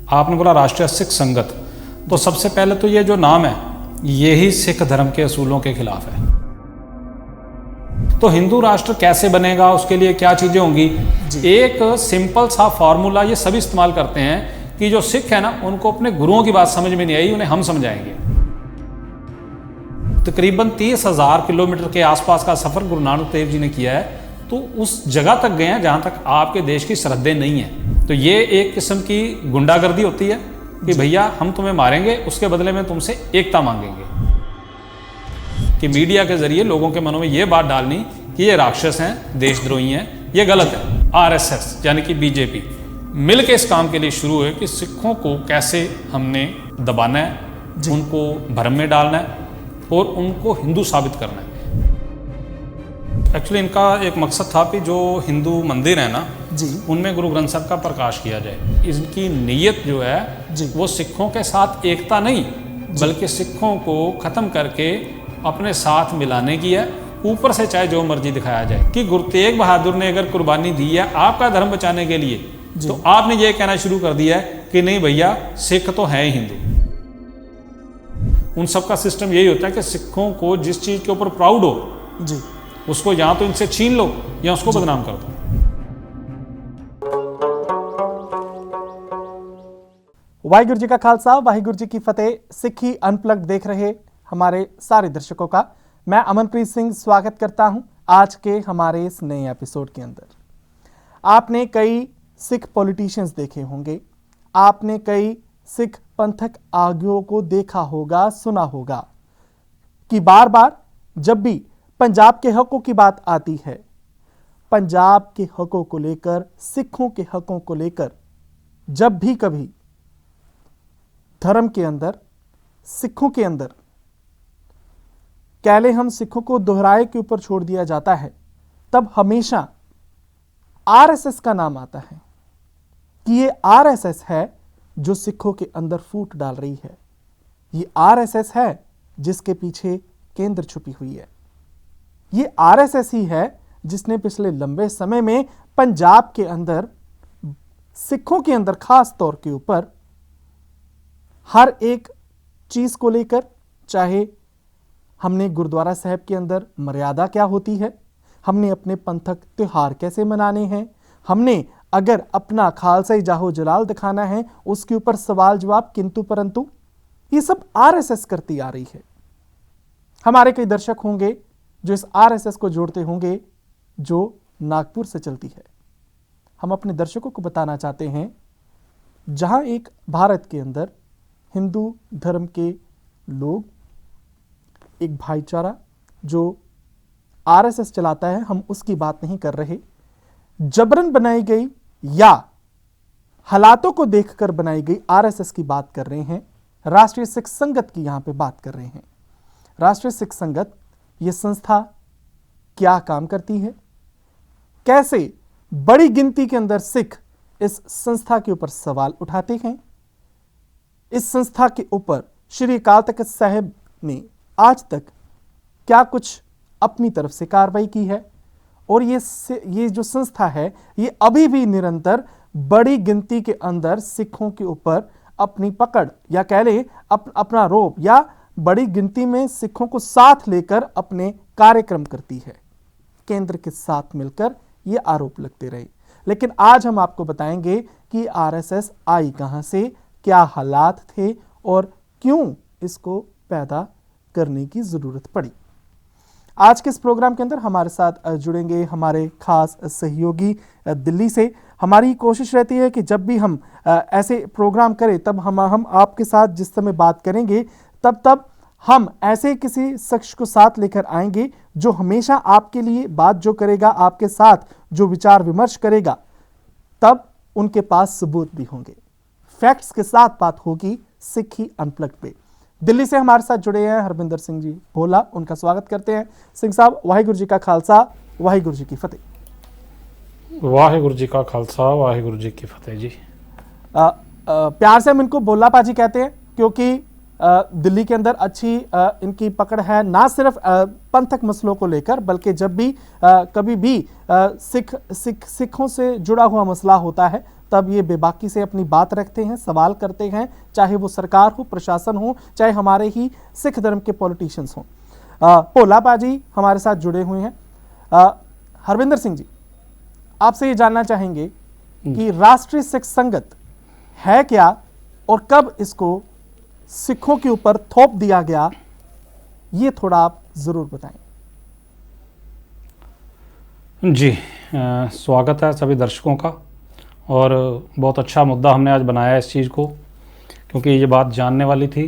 आपने बोला राष्ट्रीय सिख संगत, तो सबसे पहले तो ये जो नाम है यही सिख धर्म के असूलों के खिलाफ है। तो हिंदू राष्ट्र कैसे बनेगा, उसके लिए क्या चीजें होंगी? एक सिंपल सा फॉर्मूला ये सभी इस्तेमाल करते हैं कि जो सिख है ना, उनको अपने गुरुओं की बात समझ में नहीं आई, उन्हें हम समझाएंगे। तकरीबन 30,000 किलोमीटर के आसपास का सफर गुरु नानक देव जी ने किया है, तो उस जगह तक गए हैं जहां तक आपके देश की सरहदें नहीं है। तो ये एक किस्म की गुंडागर्दी होती है कि भैया हम तुम्हें मारेंगे, उसके बदले में तुमसे एकता मांगेंगे। कि मीडिया के जरिए लोगों के मनों में ये बात डालनी कि ये राक्षस हैं, देशद्रोही हैं, ये गलत है। आरएसएस यानी कि बीजेपी मिलकर इस काम के लिए शुरू हुए कि सिखों को कैसे हमने दबाना है, उनको भ्रम में डालना है और उनको हिंदू साबित करना है। एक्चुअली इनका एक मकसद था कि जो हिंदू मंदिर है ना जी, उनमें गुरु ग्रंथ साहब का प्रकाश किया जाए। इनकी नीयत जो है वो सिखों के साथ एकता नहीं, बल्कि सिखों को खत्म करके अपने साथ मिलाने की है। ऊपर से चाहे जो मर्जी दिखाया जाए कि गुरु तेग बहादुर ने अगर कुर्बानी दी है आपका धर्म बचाने के लिए, तो आपने ये कहना शुरू कर दिया है कि नहीं भैया सिख तो है हिंदू। उन सब का सिस्टम यही होता है कि सिखों को जिस चीज के ऊपर प्राउड हो जी, उसको या तो इनसे छीन लो या उसको बदनाम कर दो। वाहिगुरु जी का खालसा, वाहिगुरु जी की फतेह। सिक्खी अनप्लग्ड देख रहे हमारे सारे दर्शकों का मैं अमनप्रीत सिंह स्वागत करता हूं आज के हमारे इस नए एपिसोड के अंदर। आपने कई सिख पॉलिटिशियंस देखे होंगे, आपने कई सिख पंथक आगुओं को देखा होगा, सुना होगा कि बार बार जब भी पंजाब के हकों की बात आती है, पंजाब के हकों को लेकर, सिखों के हकों को लेकर जब भी कभी धर्म के अंदर, सिखों के अंदर कहले हम सिखों को दोहराए के ऊपर छोड़ दिया जाता है, तब हमेशा आरएसएस का नाम आता है कि ये आरएसएस है जो सिखों के अंदर फूट डाल रही है। ये आरएसएस है जिसके पीछे केंद्र छुपी हुई है। ये आरएसएस ही है जिसने पिछले लंबे समय में पंजाब के अंदर, सिखों के अंदर खास तौर के ऊपर हर एक चीज को लेकर, चाहे हमने गुरुद्वारा साहब के अंदर मर्यादा क्या होती है, हमने अपने पंथक त्योहार कैसे मनाने हैं, हमने अगर अपना खालसाई जाहो जलाल दिखाना है, उसके ऊपर सवाल जवाब, किंतु परंतु, ये सब आरएसएस करती आ रही है। हमारे कई दर्शक होंगे जो इस आरएसएस को जोड़ते होंगे जो नागपुर से चलती है। हम अपने दर्शकों को बताना चाहते हैं, जहां एक भारत के अंदर हिंदू धर्म के लोग, एक भाईचारा जो आरएसएस चलाता है, हम उसकी बात नहीं कर रहे। जबरन बनाई गई या हालातों को देखकर बनाई गई आरएसएस की बात कर रहे हैं। राष्ट्रीय सिख संगत की यहां पे बात कर रहे हैं। राष्ट्रीय सिख संगत, यह संस्था क्या काम करती है, कैसे बड़ी गिनती के अंदर सिख इस संस्था के ऊपर सवाल उठाते हैं, इस संस्था के ऊपर श्री अकाल तख्त साहिब ने आज तक क्या कुछ अपनी तरफ से कार्रवाई की है, और ये जो संस्था है ये अभी भी निरंतर बड़ी गिनती के अंदर सिखों के ऊपर अपनी पकड़ या कह ले अपना रोब, या बड़ी गिनती में सिखों को साथ लेकर अपने कार्यक्रम करती है। केंद्र के साथ मिलकर ये आरोप लगते रहे, लेकिन आज हम आपको बताएंगे कि आरएसएस आई कहां से, क्या हालात थे और क्यों इसको पैदा करने की जरूरत पड़ी। आज के इस प्रोग्राम के अंदर हमारे साथ जुड़ेंगे हमारे खास सहयोगी दिल्ली से। हमारी कोशिश रहती है कि जब भी हम ऐसे प्रोग्राम करें, तब हम आपके साथ जिस समय बात करेंगे, तब हम ऐसे किसी शख्स को साथ लेकर आएंगे जो हमेशा आपके लिए बात जो करेगा, आपके साथ जो विचार विमर्श करेगा, तब उनके पास सबूत भी होंगे, फैक्ट्स के साथ बात होगी सिक्खी अनप्लग्ड पे। दिल्ली से हमारे साथ जुड़े हैं हरविंदर सिंह जी भोला, उनका स्वागत करते हैं। सिंह साहब, वाहिगुरु जी का खालसा, वाहिगुरु जी की फतेह। वाहिगुरु जी का खालसा, वाहिगुरु जी की फतेह जी। प्यार से हम इनको भोला पाजी कहते हैं क्योंकि दिल्ली के अंदर अच्छी इनकी पकड़ है, ना सिर्फ पंथक मसलों को लेकर, बल्कि जब भी कभी भी सिखों से जुड़ा हुआ मसला होता है, तब ये बेबाकी से अपनी बात रखते हैं, सवाल करते हैं, चाहे वो सरकार हो, प्रशासन हो, चाहे हमारे ही सिख धर्म के पॉलिटिशियंस हों। भोला पाजी हमारे साथ जुड़े हुए हैं। हरविंदर सिंह जी, आपसे ये जानना चाहेंगे कि राष्ट्रीय सिख संगत है क्या और कब इसको सिखों के ऊपर थोप दिया गया, ये थोड़ा आप जरूर बताएं। जी, स्वागत है सभी दर्शकों का। और बहुत अच्छा मुद्दा हमने आज बनाया इस चीज़ को, क्योंकि ये बात जानने वाली थी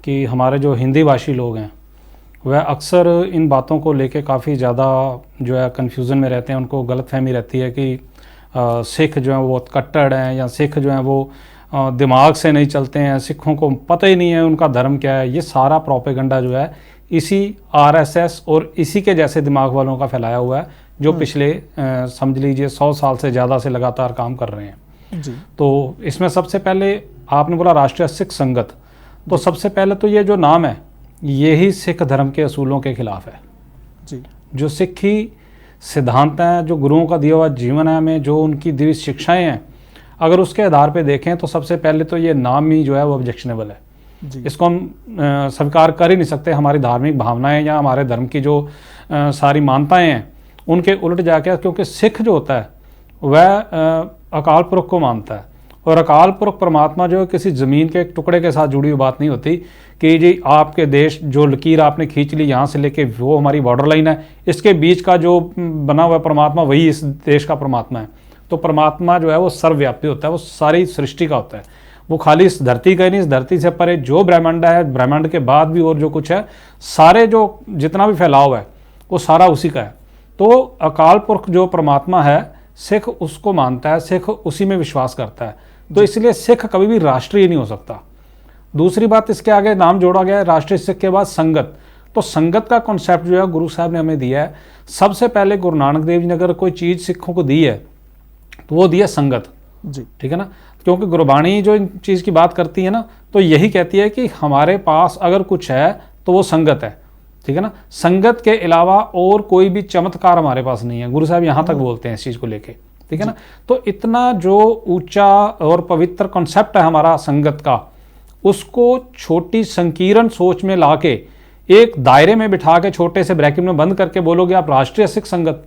कि हमारे जो हिंदी भाषी लोग हैं वह अक्सर इन बातों को लेके काफ़ी ज़्यादा जो है कन्फ्यूज़न में रहते हैं। उनको गलतफहमी रहती है कि सिख जो हैं वो बहुत कट्टर हैं, या सिख जो हैं वो दिमाग से नहीं चलते हैं, सिखों को पता ही नहीं है उनका धर्म क्या है। ये सारा प्रोपेगेंडा जो है इसी आरएसएस और इसी के जैसे दिमाग वालों का फैलाया हुआ है, जो पिछले समझ लीजिए 100 साल से ज़्यादा से लगातार काम कर रहे हैं जी। तो इसमें सबसे पहले आपने बोला राष्ट्रीय सिख संगत, तो सबसे पहले तो ये जो नाम है यही सिख धर्म के असूलों के खिलाफ है जी। जो सिखी सिद्धांत हैं, जो गुरुओं का दिया हुआ जीवन है हमें, जो उनकी दी हुई शिक्षाएं हैं, अगर उसके आधार पे देखें तो सबसे पहले तो ये नाम ही जो है वो ऑब्जेक्शनेबल है जी। इसको हम स्वीकार कर ही नहीं सकते। हमारी धार्मिक भावनाएं या हमारे धर्म की जो सारी मान्यताएं हैं उनके उलट जाके, क्योंकि सिख जो होता है वह अकाल पुरख को मानता है, और अकाल पुरख परमात्मा जो है किसी ज़मीन के एक टुकड़े के साथ जुड़ी हुई बात नहीं होती कि जी आपके देश जो लकीर आपने खींच ली यहाँ से लेके वो हमारी बॉर्डर लाइन है, इसके बीच का जो बना हुआ परमात्मा वही इस देश का परमात्मा है। तो परमात्मा जो है वो सर्वव्यापी होता है, वो सारी सृष्टि का होता है, वो खाली इस धरती का ही नहीं, इस धरती से परे जो ब्रह्मांड है, ब्रह्मांड के बाद भी और जो कुछ है, सारे जो जितना भी फैलाव है वो सारा उसी का है। तो अकाल पुरख जो परमात्मा है सिख उसको मानता है, सिख उसी में विश्वास करता है, तो इसलिए सिख कभी भी राष्ट्रीय नहीं हो सकता। दूसरी बात, इसके आगे नाम जोड़ा गया है राष्ट्रीय सिख के बाद संगत। तो संगत का कॉन्सेप्ट जो है गुरु साहब ने हमें दिया है। सबसे पहले गुरु नानक देव जी ने अगर कोई चीज़ सिखों को दी है तो वो दी है संगत जी। ठीक है ना, क्योंकि गुरबाणी जो इन चीज़ की बात करती है ना तो यही कहती है कि हमारे पास अगर कुछ है तो वो संगत है, ठीक है ना। संगत के अलावा और कोई भी चमत्कार हमारे पास नहीं है, गुरु साहब यहाँ तक बोलते हैं इस चीज़ को लेके, ठीक है ना। तो इतना जो ऊंचा और पवित्र कॉन्सेप्ट है हमारा संगत का, उसको छोटी संकीर्ण सोच में लाके एक दायरे में बिठा के छोटे से ब्रैकेट में बंद करके बोलोगे आप राष्ट्रीय सिख संगत,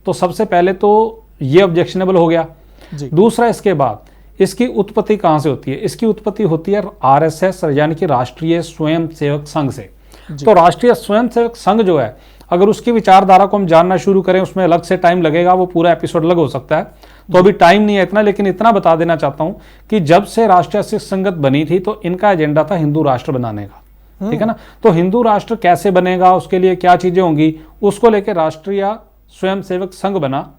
तो सबसे पहले तो ये ऑब्जेक्शनेबल हो गया जी। दूसरा, इसके बाद इसकी उत्पत्ति कहाँ से होती है? इसकी उत्पत्ति होती है आरएसएस यानी कि राष्ट्रीय स्वयंसेवक संघ से। तो राष्ट्रीय स्वयंसेवक संघ जो है, अगर उसकी विचारधारा को हम जानना शुरू करें उसमें अलग से टाइम लगेगा, वो पूरा एपिसोड अलग हो सकता है, तो अभी टाइम नहीं है इतना। लेकिन इतना बता देना चाहता हूं कि जब से राष्ट्रीय सिख संगत बनी थी तो इनका एजेंडा था हिंदू राष्ट्र बनाने का, ठीक है ना। तो हिंदू राष्ट्र कैसे बनेगा, उसके लिए क्या चीजें होंगी, उसको लेकर राष्ट्रीय स्वयंसेवक संघ बना।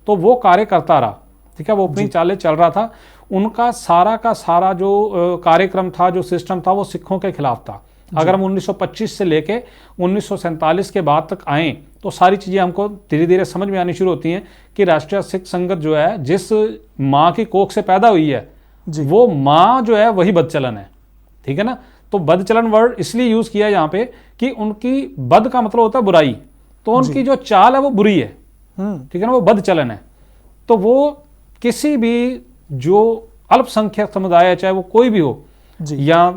तो वो कार्य करता रहा, ठीक है, वो अपनी चाले चल रहा था। उनका सारा का सारा जो कार्यक्रम था, जो सिस्टम था, वो सिखों के खिलाफ था। अगर हम 1925 से लेके 1947 के बाद तक आए तो सारी चीज़ें हमको धीरे धीरे समझ में आनी शुरू होती हैं कि राष्ट्रीय सिख संगत जो है जिस माँ की कोख से पैदा हुई है वो माँ जो है वही बदचलन है, ठीक है ना। तो बदचलन वर्ड इसलिए यूज किया है यहाँ पे कि उनकी बद का मतलब होता है बुराई, तो उनकी जो चाल है वो बुरी है, ठीक है ना, वो बदचलन है। तो वो किसी भी जो अल्पसंख्यक समुदाय है, चाहे वो कोई भी हो, या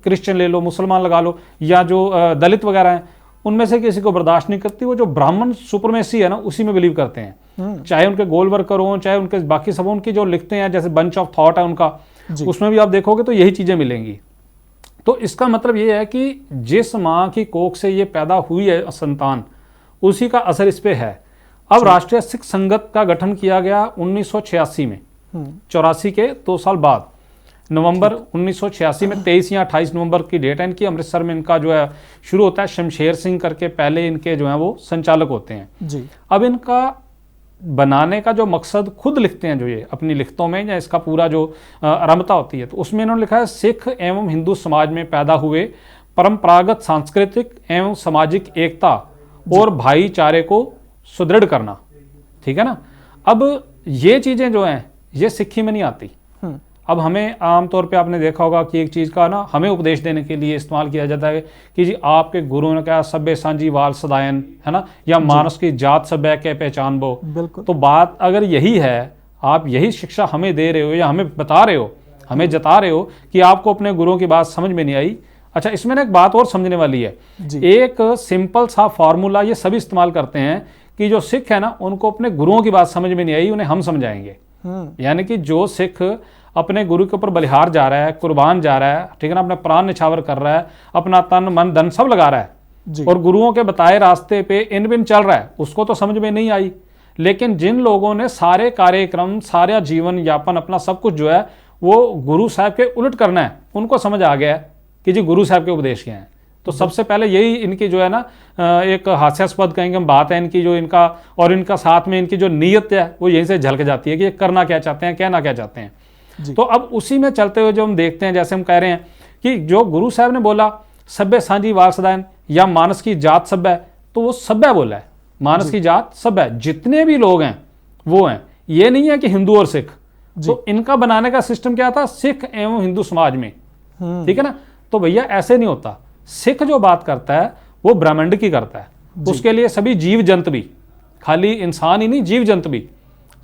क्रिश्चियन ले लो, मुसलमान लगा लो, या जो दलित वगैरह हैं, उनमें से किसी को बर्दाश्त नहीं करती। वो जो ब्राह्मण सुपरमेसी है ना उसी में बिलीव करते हैं, चाहे उनके गोल वर्कर हो, चाहे उनके बाकी सब, उनकी जो लिखते हैं जैसे बंच ऑफ थॉट है उनका, उसमें भी आप देखोगे तो यही चीजें मिलेंगी। तो इसका मतलब ये है कि जिस माँ की कोख से ये पैदा हुई है संतान, उसी का असर इस पे है। अब राष्ट्रीय सिख संगत का गठन किया गया 1986 में, 84 के 2 साल बाद, नवंबर 1986 में 23 या 28 नवंबर की डेट है इनकी। अमृतसर में इनका जो है शुरू होता है, शमशेर सिंह करके पहले इनके जो है वो संचालक होते हैं जी। अब इनका बनाने का जो मकसद खुद लिखते हैं, जो ये अपनी लिखतों में, या इसका पूरा जो आरंभता होती है, तो उसमें इन्होंने लिखा है सिख एवं हिंदू समाज में पैदा हुए परंपरागत सांस्कृतिक एवं सामाजिक एकता और भाईचारे को सुदृढ़ करना, ठीक है ना। अब ये चीजें जो हैं ये सिक्खी में नहीं आती। अब हमें आमतौर पे आपने देखा होगा कि एक चीज़ का ना हमें उपदेश देने के लिए इस्तेमाल किया जाता है कि जी आपके गुरुओं ने कहा सभ्य सांझी वाल सदायन, है ना, या मानस की जात सभ्य के पहचान बो। बिल्कुल। तो बात अगर यही है, आप यही शिक्षा हमें दे रहे हो या हमें बता रहे हो, हमें जता रहे हो कि आपको अपने गुरुओं की बात समझ में नहीं आई। अच्छा, इसमें ना एक बात और समझने वाली है। एक सिंपल सा फॉर्मूला ये सभी इस्तेमाल करते हैं कि जो सिख है ना, उनको अपने गुरुओं की बात समझ में नहीं आई, उन्हें हम समझाएंगे। यानी कि जो सिख अपने गुरु के ऊपर बलिहार जा रहा है, कुर्बान जा रहा है, ठीक है ना, अपने प्राण निछावर कर रहा है, अपना तन मन धन सब लगा रहा है और गुरुओं के बताए रास्ते पे इन बिन चल रहा है, उसको तो समझ में नहीं आई। लेकिन जिन लोगों ने सारे कार्यक्रम, सारा जीवन यापन, अपना सब कुछ जो है वो गुरु साहब के उलट करना है, उनको समझ आ गया है कि जी गुरु साहब के उपदेश क्या हैं। तो सबसे पहले यही इनकी जो है ना एक हास्यास्पद कहेंगे हम बात है इनकी, जो इनका और इनका साथ में इनकी जो नीयत है वो यहीं से झलक जाती है कि ये करना क्या चाहते हैं, कहना क्या चाहते हैं। तो अब उसी में चलते हुए जो हम देखते हैं, जैसे हम कह रहे हैं कि जो गुरु साहब ने बोला सभ्य सांझी वारसदान या मानस की जात सभ्य, तो वो सभ्य बोला है, मानस की जात सभ्य, जितने भी लोग हैं वो हैं। ये नहीं है कि हिंदू और सिख। तो इनका बनाने का सिस्टम क्या था, सिख एवं हिंदू समाज में, ठीक है ना। तो भैया ऐसे नहीं होता। सिख जो बात करता है वो ब्रह्मांड की करता है, उसके लिए सभी जीव जंतु भी, खाली इंसान ही नहीं, जीव जंतु भी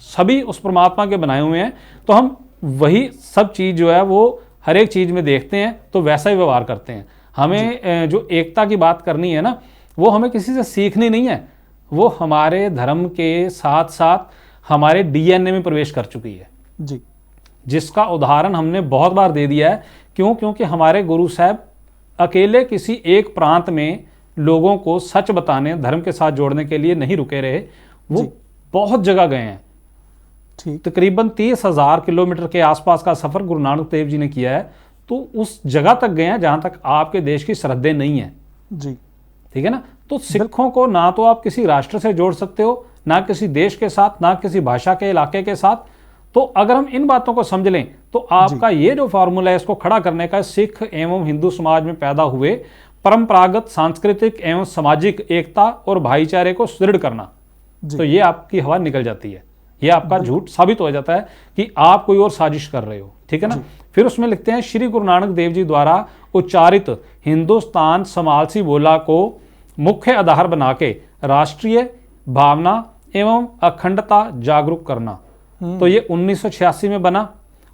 सभी उस परमात्मा के बनाए हुए हैं। तो हम वही सब चीज जो है वो हर एक चीज में देखते हैं तो वैसा ही व्यवहार करते हैं। हमें जो एकता की बात करनी है ना, वो हमें किसी से सीखनी नहीं है, वो हमारे धर्म के साथ साथ हमारे डीएनए में प्रवेश कर चुकी है जी, जिसका उदाहरण हमने बहुत बार दे दिया है। क्यों? क्योंकि हमारे गुरु साहब अकेले किसी एक प्रांत में लोगों को सच बताने, धर्म के साथ जोड़ने के लिए नहीं रुके रहे, वो बहुत जगह गए हैं। तकरीबन 30,000 किलोमीटर के आसपास का सफर गुरु नानक देव जी ने किया है। तो उस जगह तक गए हैं जहां तक आपके देश की सरहदें नहीं है जी, ठीक है ना। तो सिखों को ना तो आप किसी राष्ट्र से जोड़ सकते हो, ना किसी देश के साथ, ना किसी भाषा के इलाके के साथ। तो अगर हम इन बातों को समझ लें तो आपका ये जो फॉर्मूला है इसको खड़ा करने का, सिख एवं हिंदू समाज में पैदा हुए परंपरागत सांस्कृतिक एवं सामाजिक एकता और भाईचारे को सुदृढ़ करना, तो ये आपकी हवा निकल जाती है, ये आपका झूठ साबित हो जाता है कि आप कोई और साजिश कर रहे हो, ठीक है ना। फिर उसमें लिखते हैं श्री गुरु नानक देव जी द्वारा उच्चारित हिंदुस्तान समालसी बोला को मुख्य आधार बना के राष्ट्रीय भावना एवं अखंडता जागरूक करना। तो ये 1986 में बना।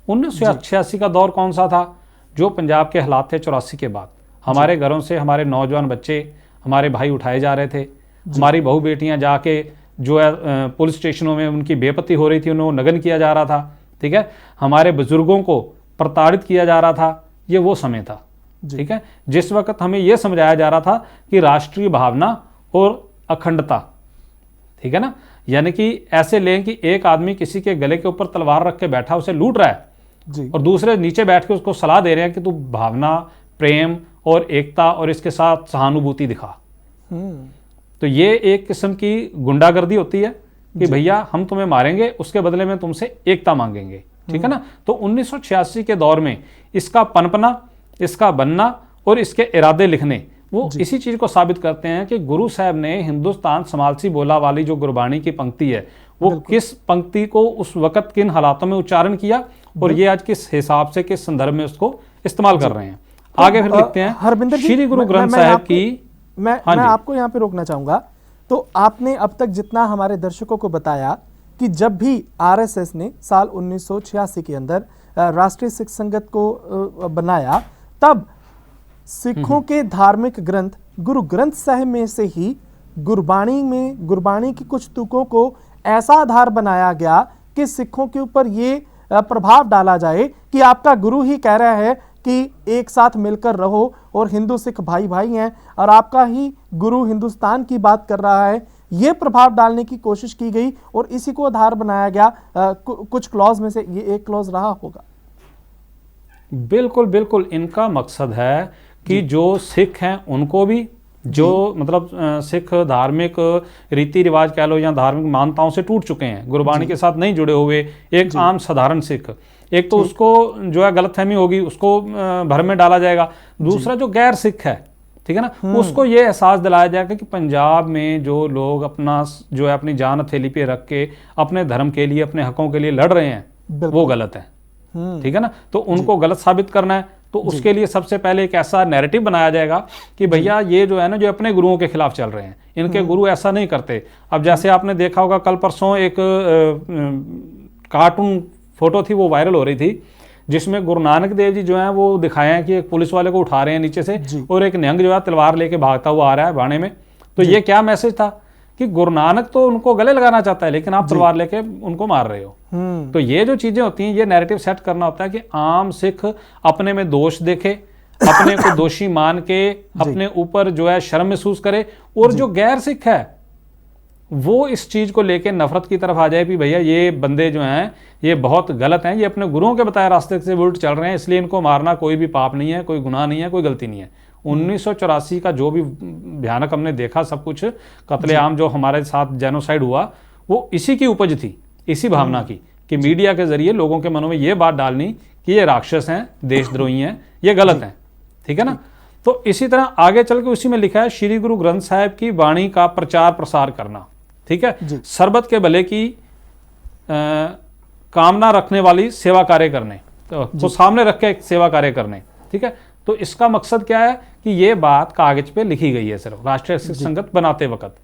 1986 का दौर कौन सा था? जो पंजाब के हालात थे 84 के बाद। हमारे घरों से हमारे नौजवान बच्चे, हमारे भाई उठाए जा रहे थे, हमारी बहू बेटियां जाके जो है पुलिस स्टेशनों में उनकी बेपत्ती हो रही थी, उन्हें नगन किया जा रहा था, ठीक है। हमारे बुजुर्गों को प्रताड़ित किया जा रहा था। ये वो समय था, ठीक है, जिस वक्त हमें यह समझाया जा रहा था कि राष्ट्रीय भावना और अखंडता, ठीक है ना। यानी कि ऐसे लें कि एक आदमी किसी के गले के ऊपर तलवार रख के बैठा, उसे लूट रहा है जी, और दूसरे नीचे बैठ के उसको सलाह दे रहे हैं कि तू भावना, प्रेम और एकता और इसके साथ सहानुभूति दिखा। तो ये एक किस्म की गुंडागर्दी होती है कि भैया हम तुम्हें मारेंगे, उसके बदले में तुमसे एकता मांगेंगे, ठीक है ना। तो 1986 के दौर में इसका पनपना, इसका बनना और इसके इरादे लिखने, वो इसी चीज को साबित करते हैं कि गुरु साहब ने हिंदुस्तान समालसी बोला वाली जो गुरबाणी की पंक्ति है, वो किस पंक्ति को उस वक्त किन हालातों में उच्चारण किया और ये आज किस हिसाब से, किस संदर्भ में उसको इस्तेमाल कर रहे हैं। आगे फिर लिखते हैं श्री गुरु ग्रंथ साहिब की। मैं आपको यहाँ पे रोकना चाहूंगा। तो आपने अब तक जितना हमारे दर्शकों को बताया कि जब भी आरएसएस ने साल 1986 के अंदर राष्ट्रीय सिख संगत को बनाया, तब सिखों के धार्मिक ग्रंथ गुरु ग्रंथ साहिब में से ही गुरबाणी की कुछ तुकों को ऐसा आधार बनाया गया कि सिखों के ऊपर ये प्रभाव डाला जाए कि आपका गुरु ही कह रहा है कि एक साथ मिलकर रहो और हिंदू सिख भाई भाई हैं, और आपका ही गुरु हिंदुस्तान की बात कर रहा है। ये प्रभाव डालने की कोशिश की गई और इसी को आधार बनाया गया। कुछ क्लॉज में से ये एक क्लॉज रहा होगा। बिल्कुल बिल्कुल, इनका मकसद है कि जो सिख हैं उनको भी, जो मतलब सिख धार्मिक रीति रिवाज कह लो या धार्मिक मान्यताओं से टूट चुके हैं, गुरबाणी के साथ नहीं जुड़े हुए, एक आम साधारण सिख, एक तो उसको जो है गलतफहमी होगी, उसको भर में डाला जाएगा। दूसरा जो गैर सिख है, ठीक है ना, उसको ये एहसास दिलाया जाएगा कि पंजाब में जो लोग अपना जो है अपनी जान हथेली पे रख के अपने धर्म के लिए, अपने हकों के लिए लड़ रहे हैं, वो गलत है, ठीक है ना। तो उनको गलत साबित करना है, तो उसके लिए सबसे पहले एक ऐसा नैरेटिव बनाया जाएगा कि भैया ये जो है ना, जो अपने गुरुओं के खिलाफ चल रहे हैं, इनके गुरु ऐसा नहीं करते। अब जैसे आपने देखा होगा, कल परसों एक कार्टून फोटो थी वो वायरल हो रही थी, जिसमें गुरु नानक देव जी जो हैं वो दिखाए हैं कि एक पुलिस वाले को उठा रहे हैं नीचे से और एक निहंग जो है तलवार लेके भागता हुआ आ रहा है बाणे में। तो ये क्या मैसेज था कि गुरु नानक तो उनको गले लगाना चाहता है लेकिन आप तलवार लेके उनको मार रहे हो। तो ये जो चीजें होती हैं, ये नैरेटिव सेट करना होता है कि आम सिख अपने में दोष देखे, अपने को दोषी मान के अपने ऊपर जो है शर्म महसूस करे, और जो गैर सिख है वो इस चीज को लेके नफरत की तरफ आ जाए कि भैया ये बंदे जो हैं ये बहुत गलत हैं, ये अपने गुरुओं के बताए रास्ते से उल्ट चल रहे हैं, इसलिए इनको मारना कोई भी पाप नहीं है, कोई गुनाह नहीं है, कोई गलती नहीं है। 1984 का जो भी भयानक हमने देखा सब कुछ, कत्लेआम जो हमारे साथ जेनोसाइड हुआ, वो इसी की उपज थी, इसी भावना की कि मीडिया के जरिए लोगों के मनों में ये बात डालनी कि ये राक्षस हैं, देशद्रोही हैं, ये गलत हैं। ठीक है ना। तो इसी तरह आगे चल के उसी में लिखा है श्री गुरु ग्रंथ साहिब की वाणी का प्रचार प्रसार करना। ठीक है। सरबत के भले की कामना रखने वाली सेवा कार्य करने, तो सामने रख के सेवा कार्य करने। ठीक है। तो इसका मकसद क्या है कि ये बात कागज पे लिखी गई है, सिर्फ राष्ट्रीय सिख संगत बनाते वक्त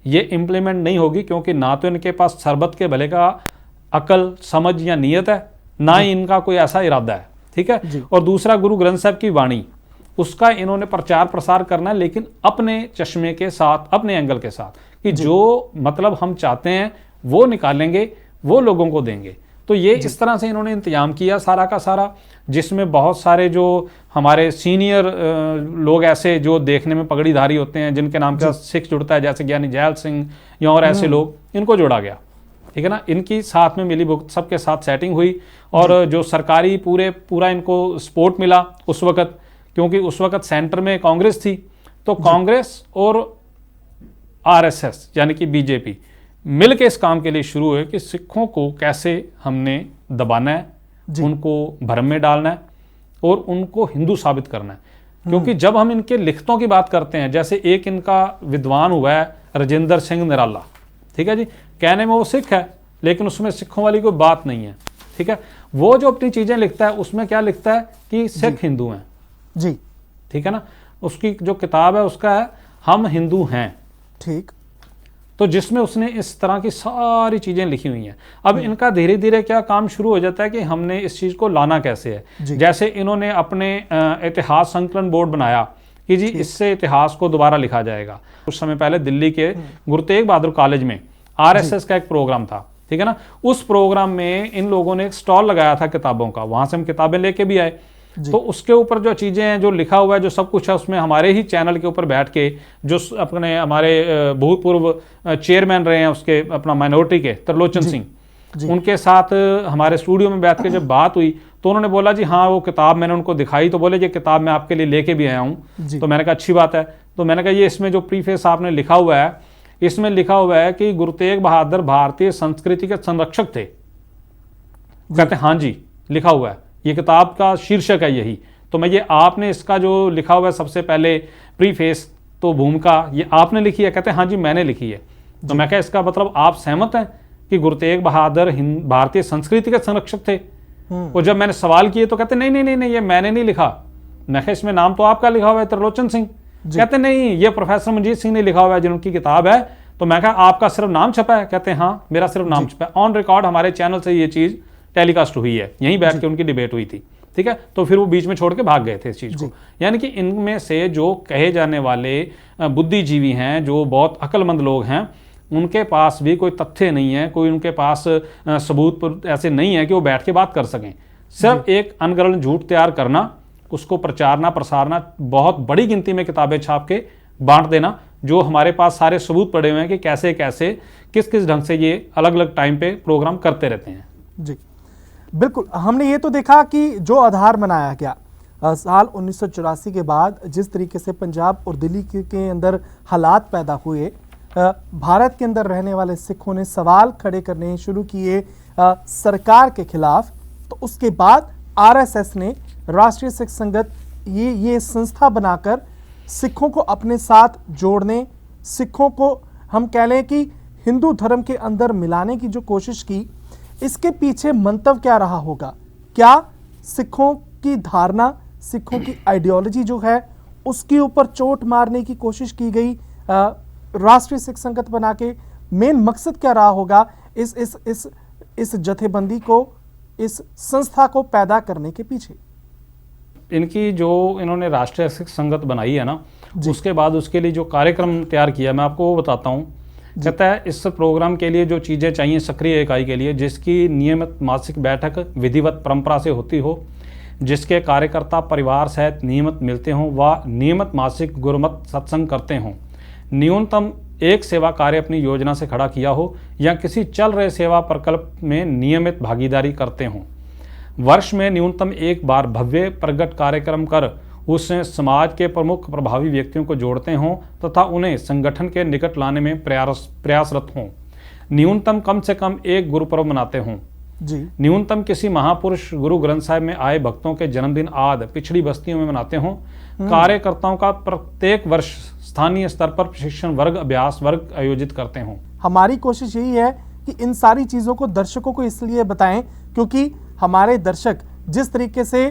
ये इंप्लीमेंट नहीं होगी, क्योंकि ना तो इनके पास सरबत के भले का अकल, समझ या नीयत है, ना ही इनका कोई ऐसा इरादा है। ठीक है। और दूसरा, गुरु ग्रंथ साहब की वाणी, उसका इन्होंने प्रचार प्रसार करना है, लेकिन अपने चश्मे के साथ, अपने एंगल के साथ, कि जो मतलब हम चाहते हैं वो निकालेंगे, वो लोगों को देंगे। तो ये इस तरह से इन्होंने इंतजाम किया सारा का सारा, जिसमें बहुत सारे जो हमारे सीनियर लोग ऐसे जो देखने में पगड़ीधारी होते हैं, जिनके नाम का सिख जुड़ता है, जैसे ज्ञानी जैल सिंह या और ऐसे लोग, इनको जोड़ा गया। ठीक है ना। इनकी साथ में मिली भुगत, सबके साथ सेटिंग हुई, और जो सरकारी पूरा इनको सपोर्ट मिला उस वक्त, क्योंकि उस वक्त सेंटर में कांग्रेस थी। तो कांग्रेस और आरएसएस यानी कि बीजेपी मिल के इस काम के लिए शुरू हुए कि सिखों को कैसे हमने दबाना है, उनको भ्रम में डालना है और उनको हिंदू साबित करना है। क्योंकि जब हम इनके लिखतों की बात करते हैं, जैसे एक इनका विद्वान हुआ है राजेंद्र सिंह निराला, ठीक है जी, कहने में वो सिख है लेकिन उसमें सिखों वाली कोई बात नहीं है। ठीक है। वो जो अपनी चीजें लिखता है उसमें क्या लिखता है कि सिख हिंदू हैं जी। ठीक है ना। उसकी जो किताब है उसका है हम हिंदू हैं। ठीक। तो जिसमें उसने इस तरह की सारी चीजें लिखी हुई हैं। अब इनका धीरे धीरे क्या काम शुरू हो जाता है कि हमने इस चीज को लाना कैसे है। जैसे इन्होंने अपने इतिहास संकलन बोर्ड बनाया कि जी इससे इतिहास को दोबारा लिखा जाएगा। कुछ समय पहले दिल्ली के गुरु तेग बहादुर कॉलेज में आरएसएस का एक प्रोग्राम था। ठीक है ना। उस प्रोग्राम में इन लोगों ने एक स्टॉल लगाया था किताबों का, वहां से हम किताबें लेके भी आए। तो उसके ऊपर जो चीजें हैं, जो लिखा हुआ है, जो सब कुछ है, उसमें हमारे ही चैनल के ऊपर बैठ के जो अपने हमारे भूतपूर्व चेयरमैन रहे हैं उसके अपना माइनॉरिटी के त्रिलोचन सिंह, उनके साथ हमारे स्टूडियो में बैठ के जब बात हुई तो उन्होंने बोला जी हाँ वो किताब मैंने उनको दिखाई, तो बोले ये किताब मैं आपके लिए लेके भी आया हूँ। तो मैंने कहा अच्छी बात है। तो मैंने कहा ये इसमें जो प्रीफेस आपने लिखा हुआ है, इसमें लिखा हुआ है कि गुरु तेग बहादुर भारतीय संस्कृति के संरक्षक थे। कहते हाँ जी लिखा हुआ है, ये किताब का शीर्षक है यही। तो मैं ये आपने इसका जो लिखा हुआ है सबसे पहले प्रीफेस, तो भूमिका ये आपने लिखी है? कहते हैं हाँ जी मैंने लिखी है। तो मैं कहा इसका मतलब आप सहमत हैं कि गुरु तेग बहादुर भारतीय संस्कृति के संरक्षक थे? और जब मैंने सवाल किए तो कहते नहीं नहीं नहीं नहीं ये मैंने नहीं लिखा। मैं कहा इसमें नाम तो आपका लिखा हुआ है त्रिलोचन सिंह। कहते नहीं ये प्रोफेसर मनजीत सिंह ने लिखा हुआ है जिनकी किताब है। तो मैं कहा आपका सिर्फ नाम छपा है? कहते हैं हाँ मेरा सिर्फ नाम छपा है। ऑन रिकॉर्ड हमारे चैनल से ये चीज टेलीकास्ट हुई है, यहीं बैठ के उनकी डिबेट हुई थी। ठीक है। तो फिर वो बीच में छोड़ के भाग गए थे इस चीज को। यानी कि इनमें से जो कहे जाने वाले बुद्धिजीवी हैं, जो बहुत अक्लमंद लोग हैं, उनके पास भी कोई तथ्य नहीं है, कोई उनके पास सबूत ऐसे नहीं है कि वो बैठ के बात कर सकें। सिर्फ एक अनगढ़ झूठ तैयार करना, उसको प्रचारना प्रसारना, बहुत बड़ी गिनती में किताबें छाप के बांट देना, जो हमारे पास सारे सबूत पड़े हुए हैं कि कैसे कैसे किस किस ढंग से ये अलग अलग टाइम पे प्रोग्राम करते रहते हैं। जी बिल्कुल। हमने ये तो देखा कि जो आधार बनाया गया साल 1984 के बाद, जिस तरीके से पंजाब और दिल्ली के अंदर हालात पैदा हुए, भारत के अंदर रहने वाले सिखों ने सवाल खड़े करने शुरू किए सरकार के खिलाफ। तो उसके बाद आरएसएस ने राष्ट्रीय सिख संगत ये संस्था बनाकर सिखों को अपने साथ जोड़ने, सिखों को हम कह लें कि हिंदू धर्म के अंदर मिलाने की जो कोशिश की, इसके पीछे मंतव्य क्या रहा होगा? क्या सिखों की धारणा, सिखों की आइडियोलॉजी जो है उसके ऊपर चोट मारने की कोशिश की गई राष्ट्रीय सिख संगत बना के? मेन मकसद क्या रहा होगा इस इस जथेबंदी को, इस संस्था को पैदा करने के पीछे? इनकी जो इन्होंने राष्ट्रीय सिख संगत बनाई है ना, उसके बाद उसके लिए जो कार्यक्रम तैयार किया मैं आपको वो बताता हूँ। कहता है इस प्रोग्राम के लिए जो चीज़ें चाहिए सक्रिय इकाई के लिए, जिसकी नियमित मासिक बैठक विधिवत परंपरा से होती हो, जिसके कार्यकर्ता परिवार सहित नियमित मिलते हों व नियमित मासिक गुरुमत सत्संग करते हों, न्यूनतम एक सेवा कार्य अपनी योजना से खड़ा किया हो या किसी चल रहे सेवा प्रकल्प में नियमित भागीदारी करते हों, वर्ष में न्यूनतम एक बार भव्य प्रगट कार्यक्रम कर उससे समाज के प्रमुख प्रभावी व्यक्तियों को जोड़ते हों तथा उन्हें संगठन के निकट लाने में प्रयासरत हों, न्यूनतम कम से कम एक गुरुपर्व मनाते हों जी, न्यूनतम किसी महापुरुष गुरु ग्रंथ साहिब में आए भक्तों के जन्मदिन आदि पिछड़ी बस्तियों में मनाते हों, कार्यकर्ताओं का प्रत्येक वर्ष स्थानीय स्तर पर प्रशिक्षण वर्ग, अभ्यास वर्ग आयोजित करते हों। हमारी कोशिश यही है कि इन सारी चीज़ों को दर्शकों को इसलिए बताएं क्योंकि हमारे दर्शक जिस तरीके से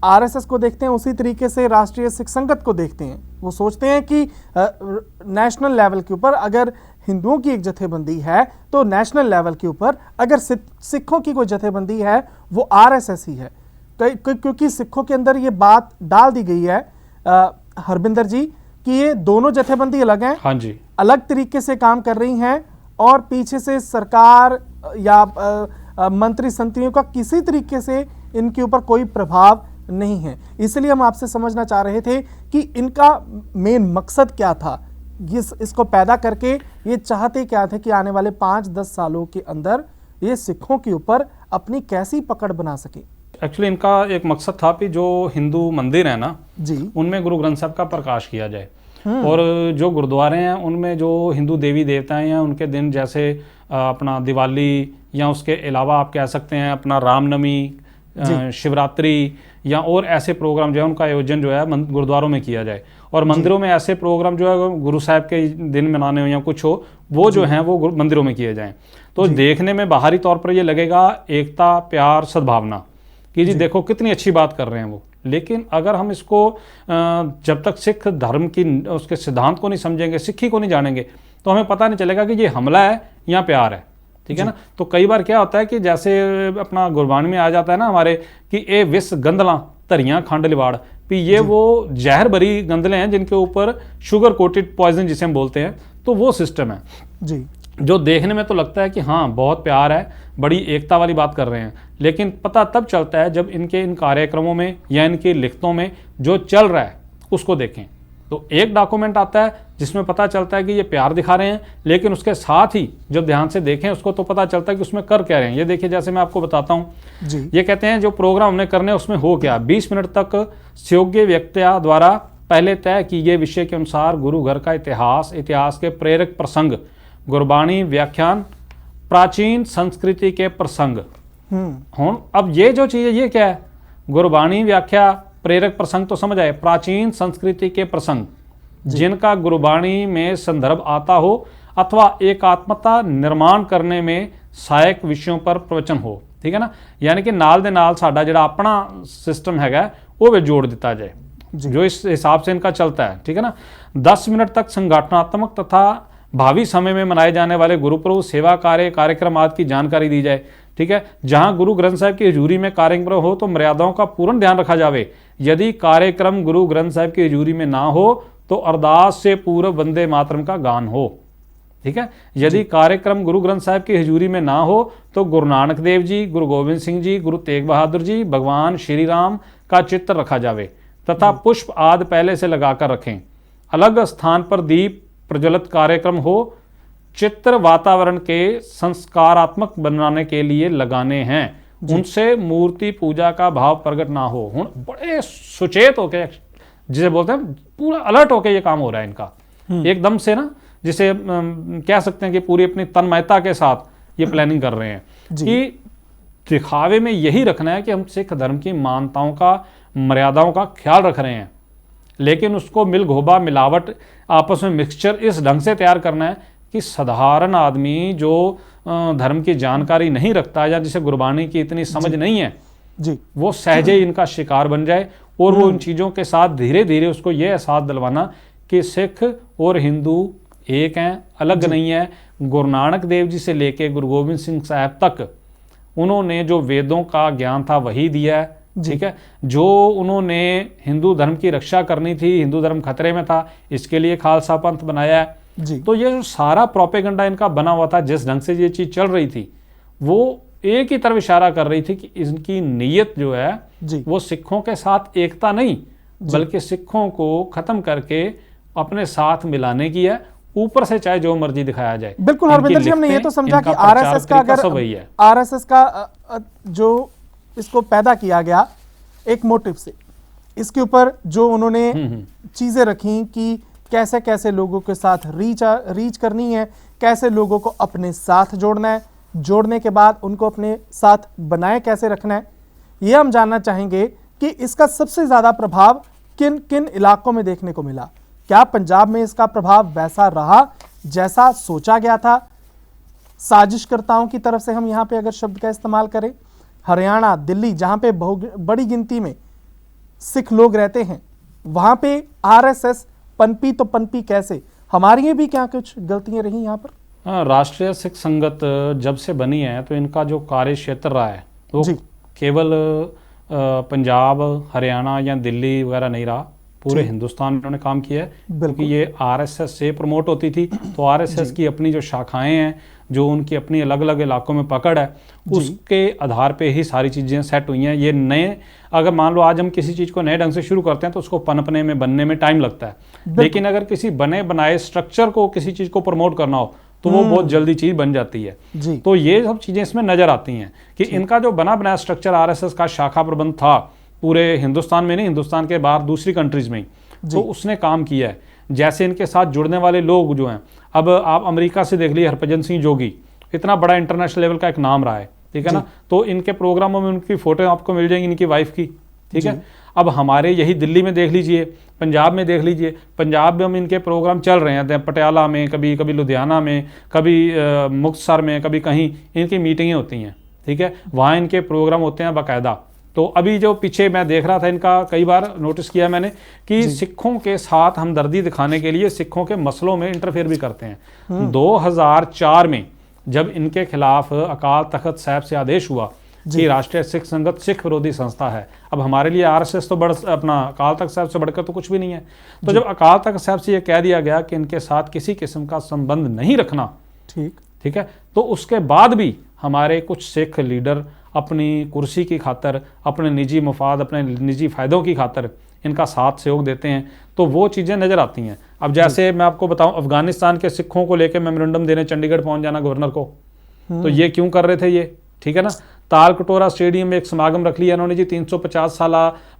आरएसएस को देखते हैं उसी तरीके से राष्ट्रीय सिख संगत को देखते हैं। वो सोचते हैं कि नेशनल लेवल के ऊपर अगर हिंदुओं की एक जथेबंदी है तो नेशनल लेवल के ऊपर अगर सिखों की कोई जथेबंदी है वो आरएसएस ही है। क्योंकि सिखों के अंदर ये बात डाल दी गई है हरबिंदर जी कि ये दोनों जथेबंदी अलग हैं, हाँ जी, अलग तरीके से काम कर रही हैं और पीछे से सरकार या मंत्री संतरियों का किसी तरीके से इनके ऊपर कोई प्रभाव नहीं है। इसलिए हम आपसे समझना चाह रहे थे कि इनका मेन मकसद क्या था, इसको पैदा करके ये चाहते क्या थे कि आने वाले 5-10 सालों के अंदर ये सिखों के ऊपर अपनी कैसी पकड़ बना सके। एक्चुअली इनका एक मकसद था कि जो हिंदू मंदिर है ना जी, उनमें गुरु ग्रंथ साहब का प्रकाश किया जाए और जो गुरुद्वारे हैं उनमें जो हिंदू देवी देवता हैं उनके दिन जैसे अपना दिवाली या उसके अलावा आप कह सकते हैं अपना रामनवमी, शिवरात्रि या और ऐसे प्रोग्राम जो है उनका आयोजन जो है गुरुद्वारों में किया जाए और मंदिरों में ऐसे प्रोग्राम जो है गुरु साहब के दिन मनाने हो या कुछ हो वो जो हैं वो मंदिरों में किए जाएं। तो देखने में बाहरी तौर पर ये लगेगा एकता, प्यार, सद्भावना कि जी देखो कितनी अच्छी बात कर रहे हैं वो, लेकिन अगर हम इसको जब तक सिख धर्म की उसके सिद्धांत को नहीं समझेंगे, सिक्खी को नहीं जानेंगे तो हमें पता नहीं चलेगा कि ये हमला है या प्यार है। ठीक है ना। तो कई बार क्या होता है कि जैसे अपना गुरबाणी में आ जाता है ना हमारे कि ए विस गंदला धरियां खंड लिवाड़, भी ये वो जहर भरी गंदलें हैं जिनके ऊपर शुगर कोटेड पॉइजन जिसे हम बोलते हैं, तो वो सिस्टम है जी, जो देखने में तो लगता है कि हाँ बहुत प्यार है, बड़ी एकता वाली बात कर रहे हैं, लेकिन पता तब चलता है जब इनके इन कार्यक्रमों में या इनकी लिखतों में जो चल रहा है उसको देखें। तो एक डॉक्यूमेंट आता है जिसमें पता चलता है कि ये प्यार दिखा रहे हैं, लेकिन उसके साथ ही जब ध्यान से देखें उसको तो पता चलता है कि उसमें कर क्या रहे हैं। ये देखिए जैसे मैं आपको बताता हूँ जी, ये कहते हैं जो प्रोग्राम हमने करने उसमें हो क्या, 20 मिनट तक सुयोग्य व्यक्तियों द्वारा पहले तय किए विषय के अनुसार गुरु घर का इतिहास, इतिहास के प्रेरक प्रसंग, गुरबाणी व्याख्यान, प्राचीन संस्कृति के प्रसंग। अब ये जो चीज़ है ये क्या है, गुरबाणी व्याख्या प्रेरक प्रसंग तो समझ आए, प्राचीन संस्कृति के प्रसंग जिनका गुरबाणी में संदर्भ आता हो अथवा एकात्मता निर्माण करने में सहायक विषयों पर प्रवचन हो। ठीक है ना, यानी कि नाल दे नाल साडा जिहड़ा अपना सिस्टम हैगा वो वे जोड़ दिता जाए जो इस हिसाब से इनका चलता है। ठीक है ना। 10 मिनट तक संगठनात्मक तथा भावी समय में मनाए जाने वाले गुरुपर्व, सेवा कार्य, कार्यक्रम आदि की जानकारी दी जाए। ठीक है। जहां गुरु ग्रंथ साहिब की हजूरी में कार्यक्रम हो तो मर्यादाओं का पूर्ण ध्यान रखा जावे। यदि कार्यक्रम गुरु ग्रंथ साहिब की हजूरी में ना हो तो अरदास से पूर्व वंदे मातरम का गान हो। ठीक है। यदि कार्यक्रम गुरु ग्रंथ साहिब की हजूरी में ना हो तो गुरु नानक देव जी, गुरु गोविंद सिंह जी, गुरु तेग बहादुर जी, भगवान श्री राम का चित्र रखा जावे तथा पुष्प आदि पहले से लगाकर रखें। अलग स्थान पर दीप प्रज्वलित कार्यक्रम हो। चित्र वातावरण के संस्कारात्मक बनाने के लिए लगाने हैं, उनसे मूर्ति पूजा का भाव प्रकट ना हो। बड़े सुचेत होके, जिसे बोलते हैं पूरा अलर्ट होके ये काम हो रहा है इनका एकदम से ना, जिसे कह सकते हैं कि पूरी अपनी तन्मयता के साथ ये प्लानिंग कर रहे हैं कि दिखावे में यही रखना है कि हम सिख धर्म की मान्यताओं का, मर्यादाओं का ख्याल रख रहे हैं, लेकिन उसको मिलघोबा मिलावट आपस में मिक्सचर इस ढंग से तैयार करना है कि साधारण आदमी जो धर्म की जानकारी नहीं रखता या जिसे गुरबाणी की इतनी समझ नहीं है जी, वो सहजे ही इनका शिकार बन जाए और वो इन चीज़ों के साथ धीरे धीरे उसको ये एहसास दिलवाना कि सिख और हिंदू एक हैं, अलग नहीं है। गुरु नानक देव जी से लेके गुरु गोविंद सिंह साहब तक उन्होंने जो वेदों का ज्ञान था वही दिया है, ठीक है। जो उन्होंने हिंदू धर्म की रक्षा करनी थी, हिंदू धर्म खतरे में था, इसके लिए खालसा पंथ बनाया है जी। तो ये जो सारा प्रोपेगेंडा इनका बना हुआ था, जिस ढंग से ये चीज़ चल रही थी, वो एक ही तरफ इशारा कर रही थी कि इनकी नीयत जो है जी। वो सिखों के साथ एकता नहीं बल्कि सिखों को खत्म करके अपने साथ मिलाने की है, ऊपर से चाहे जो मर्जी दिखाया जाए। बिल्कुल हरविंदर जी, हमने ये तो समझा कि आरएसएस का, अगर आरएसएस का जो इसको पैदा किया गया एक मोटिव से, इसके ऊपर जो उन्होंने चीजें रखी कि कैसे कैसे लोगों के साथ रीच करनी है, कैसे लोगों को अपने साथ जोड़ना है, जोड़ने के बाद उनको अपने साथ बनाए कैसे रखना है, ये हम जानना चाहेंगे कि इसका सबसे ज्यादा प्रभाव किन किन इलाकों में देखने को मिला। क्या पंजाब में इसका प्रभाव वैसा रहा जैसा सोचा गया था, साजिशकर्ताओं की तरफ से हम यहां पे अगर शब्द का इस्तेमाल करें? हरियाणा, दिल्ली, जहां पे बड़ी गिनती में सिख लोग रहते हैं, वहां पे आरएसएस पनपी तो पनपी कैसे? हमारी भी क्या कुछ गलतियां रही यहां पर? राष्ट्रीय सिख संगत जब से बनी है तो इनका जो कार्य क्षेत्र रहा है वो केवल पंजाब, हरियाणा या दिल्ली वगैरह नहीं रहा, पूरे हिंदुस्तान में उन्होंने काम किया है। क्योंकि ये आरएसएस से प्रमोट होती थी तो आरएसएस की अपनी जो शाखाएं हैं, जो उनकी अपनी अलग अलग इलाकों में पकड़ है, उसके आधार पे ही सारी चीज़ें सेट हुई हैं। ये नए, अगर मान लो आज हम किसी चीज़ को नए ढंग से शुरू करते हैं तो उसको पनपने में, बनने में टाइम लगता है, लेकिन अगर किसी बने बनाए स्ट्रक्चर को, किसी चीज़ को प्रमोट करना हो तो वो बहुत जल्दी चीज़ बन जाती है जी। तो ये सब चीज़ें इसमें नज़र आती हैं कि इनका जो बना बनाया स्ट्रक्चर आरएसएस का शाखा प्रबंध था, पूरे हिंदुस्तान में नहीं, हिंदुस्तान के बाहर दूसरी कंट्रीज में, तो उसने काम किया है। जैसे इनके साथ जुड़ने वाले लोग जो हैं, अब आप अमेरिका से देख लीजिए, हरभजन सिंह जोगी इतना बड़ा इंटरनेशनल लेवल का एक नाम रहा है, ठीक है ना, तो इनके प्रोग्रामों में उनकी फोटो आपको मिल जाएंगी, इनकी वाइफ की, ठीक है। अब हमारे यही दिल्ली में देख लीजिए, पंजाब में देख लीजिए, पंजाब में हम इनके प्रोग्राम चल रहे हैं, पटियाला में, कभी कभी लुधियाना में, कभी मुक्तसर में, कभी कहीं इनकी मीटिंगें होती हैं, ठीक है, वहाँ इनके प्रोग्राम होते हैं बाकायदा। तो अभी जो पीछे मैं देख रहा था, इनका कई बार नोटिस किया मैंने कि सिखों के साथ हमदर्दी दिखाने के लिए सिखों के मसलों में इंटरफेयर भी करते हैं। 2004 में जब इनके खिलाफ अकाल तख्त साहब से आदेश हुआ कि राष्ट्रीय सिख संगत सिख विरोधी संस्था है, अब हमारे लिए आरएसएस तो अपना अकाल तख्त साहब से बढ़कर तो कुछ भी नहीं है, तो जब अकाल तख्त साहब से यह कह दिया गया कि इनके साथ किसी किस्म का संबंध नहीं रखना, ठीक है, तो उसके बाद भी हमारे कुछ सिख लीडर अपनी कुर्सी की खातर, अपने निजी मफाद, अपने निजी फ़ायदों की खातर इनका साथ सहयोग देते हैं, तो वो चीज़ें नज़र आती हैं। अब जैसे मैं आपको बताऊं, अफगानिस्तान के सिखों को लेकर मेमोरेंडम देने चंडीगढ़ पहुंच जाना गवर्नर को, तो ये क्यों कर रहे थे ये, ठीक है ना। ताल कटोरा स्टेडियम में एक समागम रख लिया इन्होंने जी, 350 साल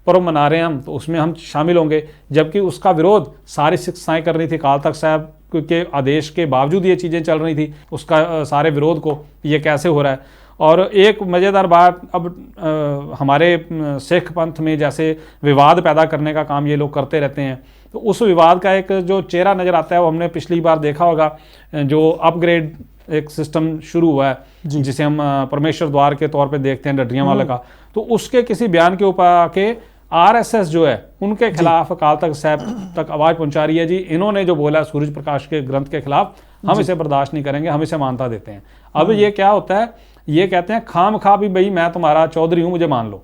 पर्व मना रहे हैं हम, तो उसमें हम शामिल होंगे, जबकि उसका विरोध सारी सिख संस्थाएं कर रही थी। अकाल तख्त साहब के आदेश के बावजूद ये चीज़ें चल रही थी, उसका सारे विरोध को, ये कैसे हो रहा है। और एक मज़ेदार बात, अब हमारे सिख पंथ में जैसे विवाद पैदा करने का काम ये लोग करते रहते हैं, तो उस विवाद का एक जो चेहरा नज़र आता है वो हमने पिछली बार देखा होगा, जो अपग्रेड एक सिस्टम शुरू हुआ है जिसे हम परमेश्वर द्वार के तौर पे देखते हैं, डडरियां वाले का, तो उसके किसी बयान के ऊपर आके आरएसएस जो है उनके खिलाफ अकाल तख्त साहब तक आवाज़ पहुंचा रही है जी, इन्होंने जो बोला सूरज प्रकाश के ग्रंथ के खिलाफ, हम इसे बर्दाश्त नहीं करेंगे, हम इसे मानता देते हैं। अब ये क्या होता है, ये कहते हैं खाम खा भी भाई मैं तुम्हारा चौधरी हूं, मुझे मान लो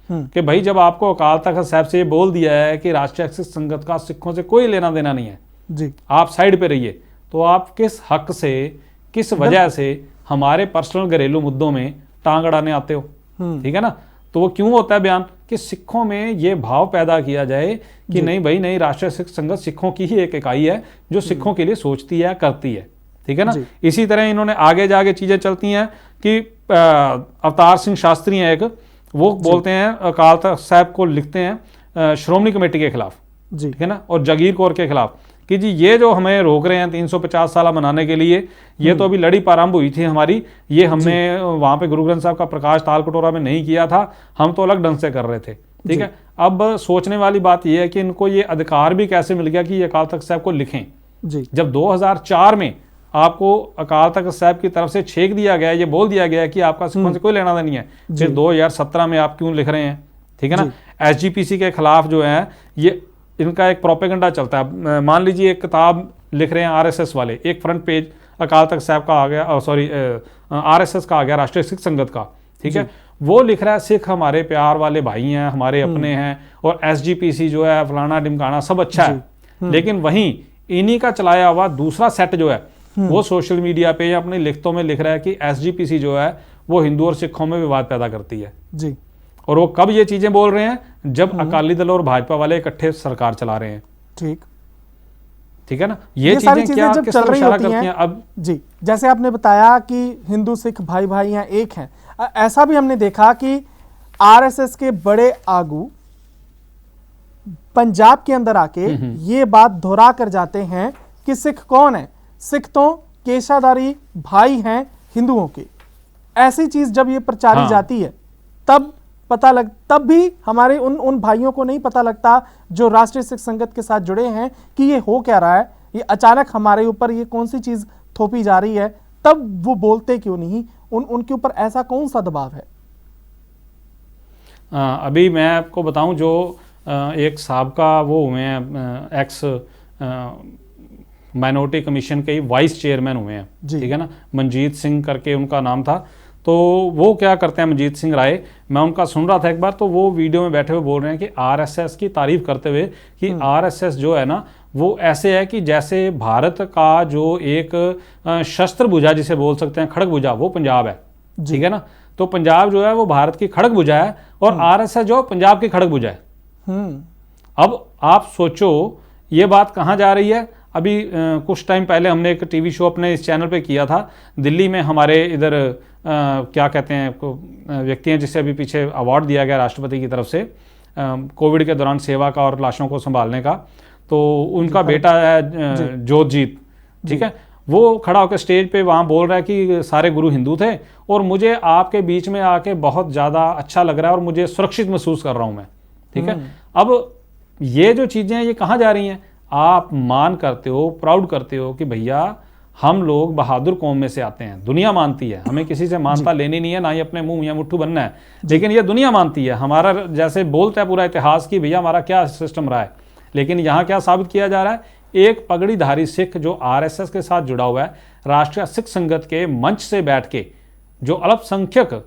कि भाई जब आपको अकाल तख्त साहब से ये बोल दिया है कि राष्ट्रीय सिख संगत का सिखों से कोई लेना देना नहीं है जी, आप साइड पे रहिए, तो आप किस हक से, किस वजह से हमारे पर्सनल घरेलू मुद्दों में टांग अड़ाने आते हो, ठीक है ना। तो वो क्यों होता है बयान कि सिखों में ये भाव पैदा किया जाए कि नहीं भाई नहीं, राष्ट्रीय सिख संगत सिखों की ही एक इकाई है जो सिखों के लिए सोचती है, करती है, ठीक है ना। इसी तरह इन्होंने आगे जाके चीजें चलती हैं कि अवतार सिंह शास्त्री हैं एक, वो बोलते हैं अकाल तख्त साहब को लिखते हैं श्रोमणी कमेटी के खिलाफ, ठीक है ना, और जागीर कौर के खिलाफ कि जी ये जो हमें रोक रहे हैं 350 साल मनाने के लिए, ये तो अभी लड़ी प्रारंभ हुई थी हमारी, ये हमने वहाँ पे गुरु ग्रंथ साहब का प्रकाश ताल कटोरा में नहीं किया था, हम तो अलग ढंग से कर रहे थे, ठीक है। अब सोचने वाली बात यह है कि इनको ये अधिकार भी कैसे मिल गया कि ये अकाल तख्त साहब को लिखें जी, जब 2004 में आपको अकाल तख्त साहब की तरफ से छेक दिया गया, ये बोल दिया गया कि आपका सिखों से कोई लेना देना नहीं है, फिर 2017 में आप क्यों लिख रहे हैं, ठीक है ना। एसजीपीसी के खिलाफ जो है ये इनका एक प्रोपेगेंडा चलता है। मान लीजिए एक किताब लिख रहे हैं आरएसएस वाले, एक फ्रंट पेज अकाल तख्त साहब का आ गया, सॉरी आरएसएस का आ गया, राष्ट्रीय सिख संगत का, ठीक है, वो लिख रहा है सिख हमारे प्यार वाले भाई हैं, हमारे अपने हैं, और एसजीपीसी जो है फलाना ढिमकाना सब अच्छा है। लेकिन वहीं इन्हीं का चलाया हुआ दूसरा सेट जो है वो सोशल मीडिया पे या अपनी लिखतों में लिख रहा है कि एसजीपीसी जो है वो हिंदू और सिखों में विवाद पैदा करती है जी। और वो कब ये चीजें बोल रहे हैं, जब अकाली दल और भाजपा वाले इकट्ठे सरकार चला रहे हैं। ठीक है ना, ये चीजें क्या जब किस चल तरफ रही इशारा होती करती हैं हैं अब जी, जैसे आपने बताया कि हिंदू सिख भाई भाई हैं, एक हैं, ऐसा भी हमने देखा कि आरएसएस के बड़े आगू पंजाब के अंदर आके ये बात दोहरा कर जाते हैं कि सिख कौन है, सिख तो केशाधारी भाई हैं हिंदुओं के। ऐसी चीज जब ये प्रचारी जाती है तब तब भी हमारे उन भाइयों को नहीं पता लगता जो राष्ट्रीय सिख संगत के साथ जुड़े हैं कि ये हो क्या रहा है, ये अचानक हमारे ऊपर ये कौन सी चीज थोपी जा रही है। तब वो बोलते क्यों नहीं, उनके ऊपर ऐसा कौन सा दबाव है? अभी मैं आपको बताऊं, जो एक साहबका वो हुए हैं, एक्स माइनॉरिटी कमीशन के वाइस चेयरमैन हुए हैं, ठीक है ना, मनजीत सिंह करके उनका नाम था। तो वो क्या करते हैं, मनजीत सिंह राय, मैं उनका सुन रहा था एक बार, तो वो वीडियो में बैठे हुए बोल रहे हैं कि आरएसएस की तारीफ करते हुए कि आरएसएस जो है ना वो ऐसे है कि जैसे भारत का जो एक शस्त्र भुजा जिसे बोल सकते हैं, खड़ग भुजा, वो पंजाब है, ठीक है ना। तो पंजाब जो है वो भारत की खड़ग भुजा है और आरएसएस जो पंजाब की खड़ग भुजा है। अब आप सोचो ये बात कहाँ जा रही है। अभी कुछ टाइम पहले हमने एक टीवी शो अपने इस चैनल पे किया था, दिल्ली में हमारे इधर क्या कहते हैं व्यक्ति हैं जिसे अभी पीछे अवार्ड दिया गया राष्ट्रपति की तरफ से कोविड के दौरान सेवा का और लाशों को संभालने का, तो उनका बेटा है जोतजीत, ठीक है, वो खड़ा होकर स्टेज पे वहाँ बोल रहा है कि सारे गुरु हिंदू थे और मुझे आपके बीच में आके बहुत ज़्यादा अच्छा लग रहा है और मुझे सुरक्षित महसूस कर रहा हूँ मैं, ठीक है। अब ये जो चीज़ें हैं ये कहाँ जा रही हैं, आप मान करते हो, प्राउड करते हो कि भैया हम लोग बहादुर कौम में से आते हैं, दुनिया मानती है, हमें किसी से मानता लेनी नहीं है, ना ही अपने मुंह या मुट्ठू बनना है, लेकिन ये दुनिया मानती है। हमारा जैसे बोलता है पूरा इतिहास कि भैया हमारा क्या सिस्टम रहा है, लेकिन यहाँ क्या साबित किया जा रहा है, एक पगड़ीधारी सिख जो आरएसएस के साथ जुड़ा हुआ है, राष्ट्रीय सिख संगत के मंच से बैठ के जो अल्पसंख्यक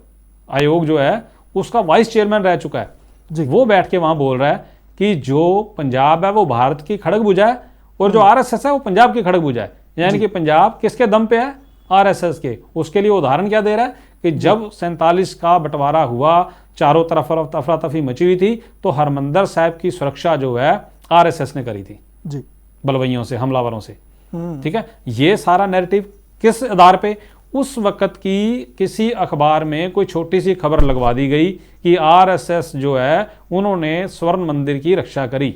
आयोग जो है उसका वाइस चेयरमैन रह चुका है, वो बैठ के वहां बोल रहा है कि जो पंजाब है वो भारत की खड़ग भुजा है और जो आरएसएस है वो पंजाब की खड़ग भुजा है। यानी कि पंजाब किसके दम पे है, आरएसएस के। उसके लिए उदाहरण क्या दे रहा है कि जब 47 का बंटवारा हुआ, चारों तरफ अफरा तफरी मची हुई थी, तो हरमंदर साहिब की सुरक्षा जो है आरएसएस ने करी थी जी, बलवइयों से, हमलावरों से, ठीक है। ये सारा नैरेटिव किस आधार पे, उस वक्त की किसी अखबार में कोई छोटी सी खबर लगवा दी गई कि आरएसएस जो है उन्होंने स्वर्ण मंदिर की रक्षा करी,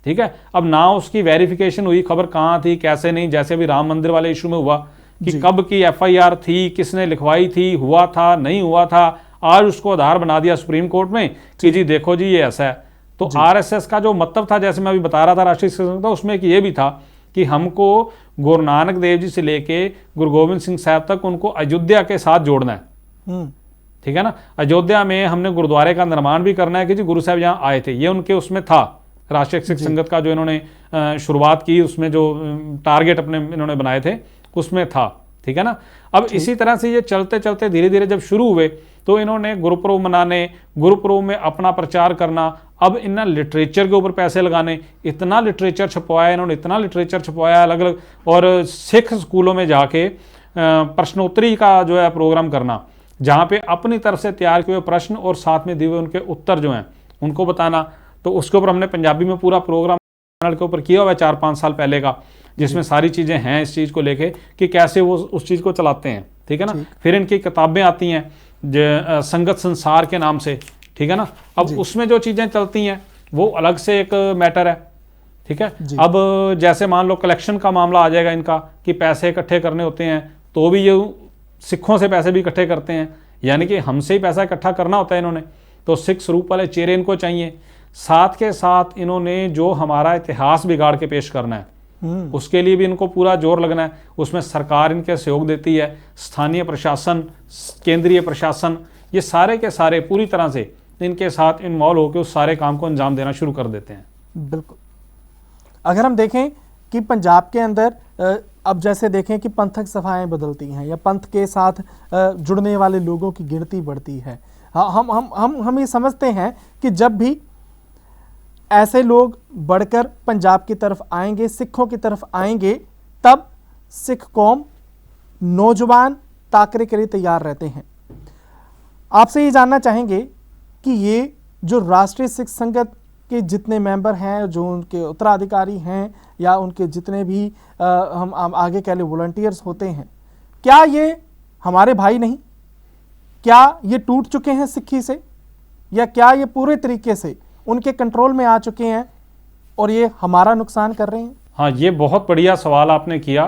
ठीक है। अब ना उसकी वेरिफिकेशन हुई, खबर कहाँ थी कैसे नहीं, जैसे भी राम मंदिर वाले इशू में हुआ कि कब की एफआईआर थी, किसने लिखवाई थी, हुआ था नहीं हुआ था, आज उसको आधार बना दिया सुप्रीम कोर्ट में कि जी देखो जी ये ऐसा है। तो आरएसएस का जो मतलब था, जैसे मैं अभी बता रहा था राष्ट्रीय सिख संगत, उसमें ये भी था कि हमको गुरु नानक देव जी से लेके गुरु गोविंद सिंह साहब तक उनको अयोध्या के साथ जोड़ना है, ठीक है ना। अयोध्या में हमने गुरुद्वारे का निर्माण भी करना है कि जी गुरु साहब यहाँ आए थे, ये उनके उसमें था। राष्ट्रीय सिख संगत का जो इन्होंने शुरुआत की, उसमें जो टारगेट अपने इन्होंने बनाए थे उसमें था, ठीक है ना। अब इसी तरह से ये चलते चलते धीरे धीरे जब शुरू हुए तो इन्होंने गुरुपुरब मनाने, गुरुपुरब में अपना प्रचार करना, अब इन लिटरेचर के ऊपर पैसे लगाने, इतना लिटरेचर छपवाया इन्होंने, इतना लिटरेचर छपवाया अलग अलग, और सिख स्कूलों में जाके प्रश्नोत्तरी का जो है प्रोग्राम करना, जहाँ पे अपनी तरफ से तैयार किए हुए प्रश्न और साथ में दिए हुए उनके उत्तर जो हैं उनको बताना। तो उसके ऊपर हमने पंजाबी में पूरा प्रोग्राम चैनल के ऊपर किया हुआ है 4-5 साल पहले का, जिसमें सारी चीज़ें हैं इस चीज़ को लेके कि कैसे वो उस चीज़ को चलाते हैं, ठीक है ना। फिर इनकी किताबें आती हैं संगत संसार के नाम से, ठीक है ना। अब उसमें जो चीज़ें चलती हैं वो अलग से एक मैटर है, ठीक है। अब जैसे मान लो कलेक्शन का मामला आ जाएगा इनका कि पैसे इकट्ठे करने होते हैं, तो भी ये सिखों से पैसे भी इकट्ठे करते हैं, यानी कि हमसे ही पैसा इकट्ठा करना होता है इन्होंने। तो सिख स्वरूप वाले चेहरे इनको चाहिए, साथ के साथ इन्होंने जो हमारा इतिहास बिगाड़ के पेश करना है उसके लिए भी इनको पूरा जोर लगना है। उसमें सरकार इनके सहयोग देती है, स्थानीय प्रशासन, केंद्रीय प्रशासन, ये सारे के सारे पूरी तरह से इनके साथ इन्वॉल्व होकर उस सारे काम को अंजाम देना शुरू कर देते हैं। बिल्कुल। अगर हम देखें कि पंजाब के अंदर अब जैसे देखें कि पंथक सभाएं बदलती हैं या पंथ के साथ जुड़ने वाले लोगों की गिनती बढ़ती है। हम ये समझते हैं कि जब भी ऐसे लोग बढ़कर पंजाब की तरफ आएंगे, सिखों की तरफ आएंगे, तब सिख कौम नौजवान ताकरे के लिए तैयार रहते हैं। आपसे ये जानना चाहेंगे कि ये जो राष्ट्रीय सिख संगत के जितने मेंबर हैं, जो उनके उत्तराधिकारी हैं या उनके जितने भी हम आगे कह लें वॉलंटियर्स होते हैं, क्या ये हमारे भाई नहीं? क्या ये टूट चुके हैं सिक्खी से, या क्या ये पूरे तरीके से उनके कंट्रोल में आ चुके हैं और ये हमारा नुकसान कर रहे हैं? हाँ, ये बहुत बढ़िया सवाल आपने किया।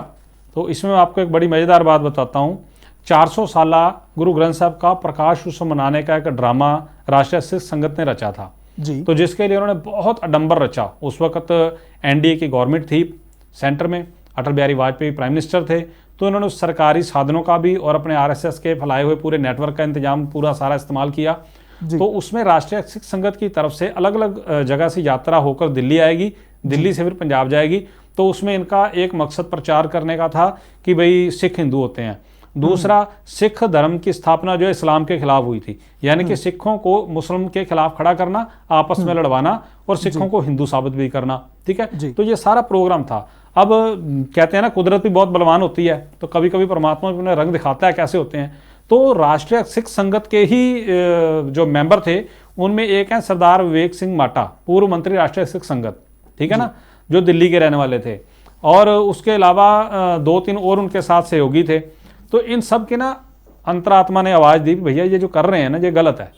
तो इसमें मैं आपको एक बड़ी मज़ेदार बात बताता हूँ। 400 साला गुरु ग्रंथ साहब का प्रकाश उत्सव मनाने का एक ड्रामा राष्ट्रीय सिख संगत ने रचा था जी। तो जिसके लिए उन्होंने बहुत अडंबर रचा। उस वक्त एनडीए की गवर्नमेंट थी सेंटर में, अटल बिहारी वाजपेयी प्राइम मिनिस्टर थे, तो इन्होंने उस सरकारी साधनों का भी और अपने आरएसएस के फैलाए हुए पूरे नेटवर्क का इंतजाम पूरा सारा इस्तेमाल किया। तो उसमें राष्ट्रीय सिख संगत की तरफ से अलग अलग जगह से यात्रा होकर दिल्ली आएगी, दिल्ली से फिर पंजाब जाएगी। तो उसमें इनका एक मकसद प्रचार करने का था कि भाई सिख हिंदू होते हैं। दूसरा, सिख धर्म की स्थापना जो है इस्लाम के खिलाफ हुई थी, यानी कि सिखों को मुस्लिम के खिलाफ खड़ा करना, आपस में लड़वाना और सिखों को हिंदू साबित भी करना। ठीक है, तो ये सारा प्रोग्राम था। अब कहते हैं ना, कुदरत भी बहुत बलवान होती है, तो कभी कभी परमात्मा भी उन्हें रंग दिखाता है कैसे होते हैं। तो राष्ट्रीय सिख संगत के ही जो मेंबर थे उनमें एक हैं सरदार विवेक सिंह माटा, पूर्व मंत्री राष्ट्रीय सिख संगत, ठीक है ना, जो दिल्ली के रहने वाले थे। और उसके अलावा 2-3 और उनके साथ सहयोगी थे। तो इन सब के ना अंतरात्मा ने आवाज़ दी, भैया ये जो कर रहे हैं ना ये गलत है